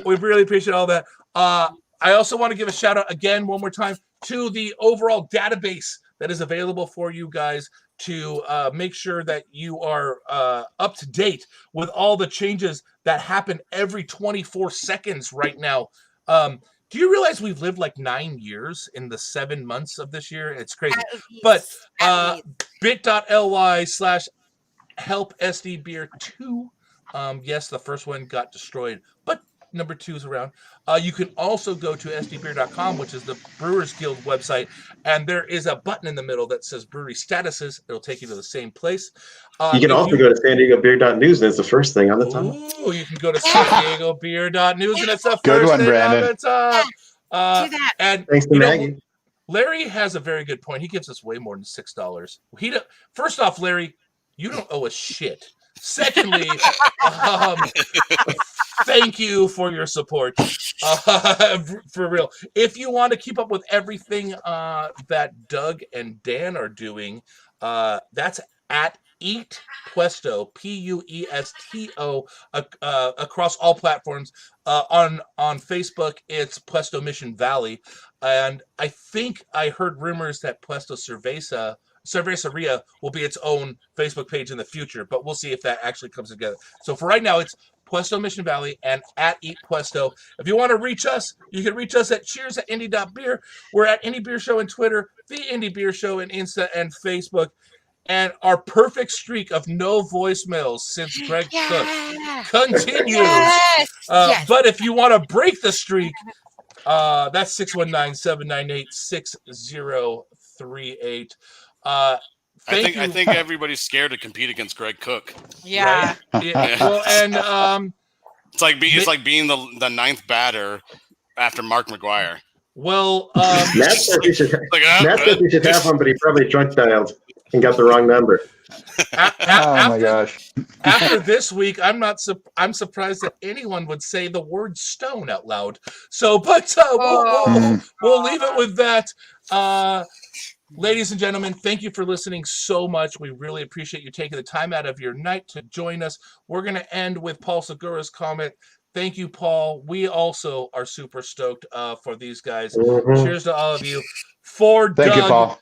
We really appreciate all that. I also want to give a shout out again, one more time, to the overall database that is available for you guys to make sure that you are up to date with all the changes that happen every 24 seconds right now. Do you realize we've lived like 9 years in the 7 months of this year? It's crazy. But bit.ly/helpsdbeer2. Yes, the first one got destroyed, but number 2 is around. You can also go to sdbeer.com, which is the Brewers Guild website, and there is a button in the middle that says brewery statuses. It'll take you to the same place. You can also go to San Diego Beer.news, and it's the first thing on the top. Ooh, you can go to San Diego Beer.news, and it's the Good first one, thing Brandon. on the top. Do that. And Thanks to Maggie. Larry has a very good point. He gives us way more than $6. First off, Larry, you don't owe us shit. Secondly, thank you for your support. For real. If you want to keep up with everything that Doug and Dan are doing, that's at Eat Puesto, Puesto, across all platforms. On Facebook, it's Puesto Mission Valley. And I think I heard rumors that Puesto Cerveceria will be its own Facebook page in the future, but we'll see if that actually comes together. So for right now, it's Puesto Mission Valley and at Eat Puesto. If you want to reach us, you can reach us at cheers@indie.beer. We're at Indie Beer Show on Twitter, the Indie Beer Show on Insta and Facebook. And our perfect streak of no voicemails since Greg Cook continues. Yes. But if you want to break the streak, that's 619-798-6038. I think everybody's scared to compete against Greg Cook. Yeah. Right? Yeah. Well, and it's like being the ninth batter after Mark McGuire. Well, Matt said he should have one, but he probably drunk dialed and got the wrong number. Oh my gosh! After this week, I'm surprised that anyone would say the word stone out loud. So, but we'll leave it with that. Ladies and gentlemen, thank you for listening so much. We really appreciate you taking the time out of your night to join us. We're going to end with Paul Segura's comment. Thank you, Paul. We also are super stoked for these guys. Cheers to all of you. For Thank you, Doug, Paul.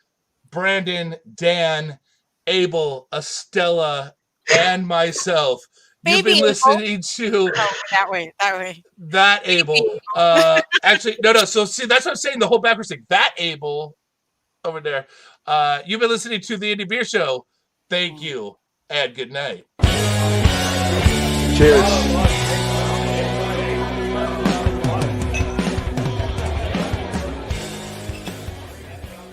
Brandon, Dan, Abel, Estella, and myself, you've been listening to that way. That Abel. Actually, no. So see, that's what I'm saying. The whole backwards thing. That Abel over there. You've been listening to the Indie Beer Show. Thank you and good night. Cheers.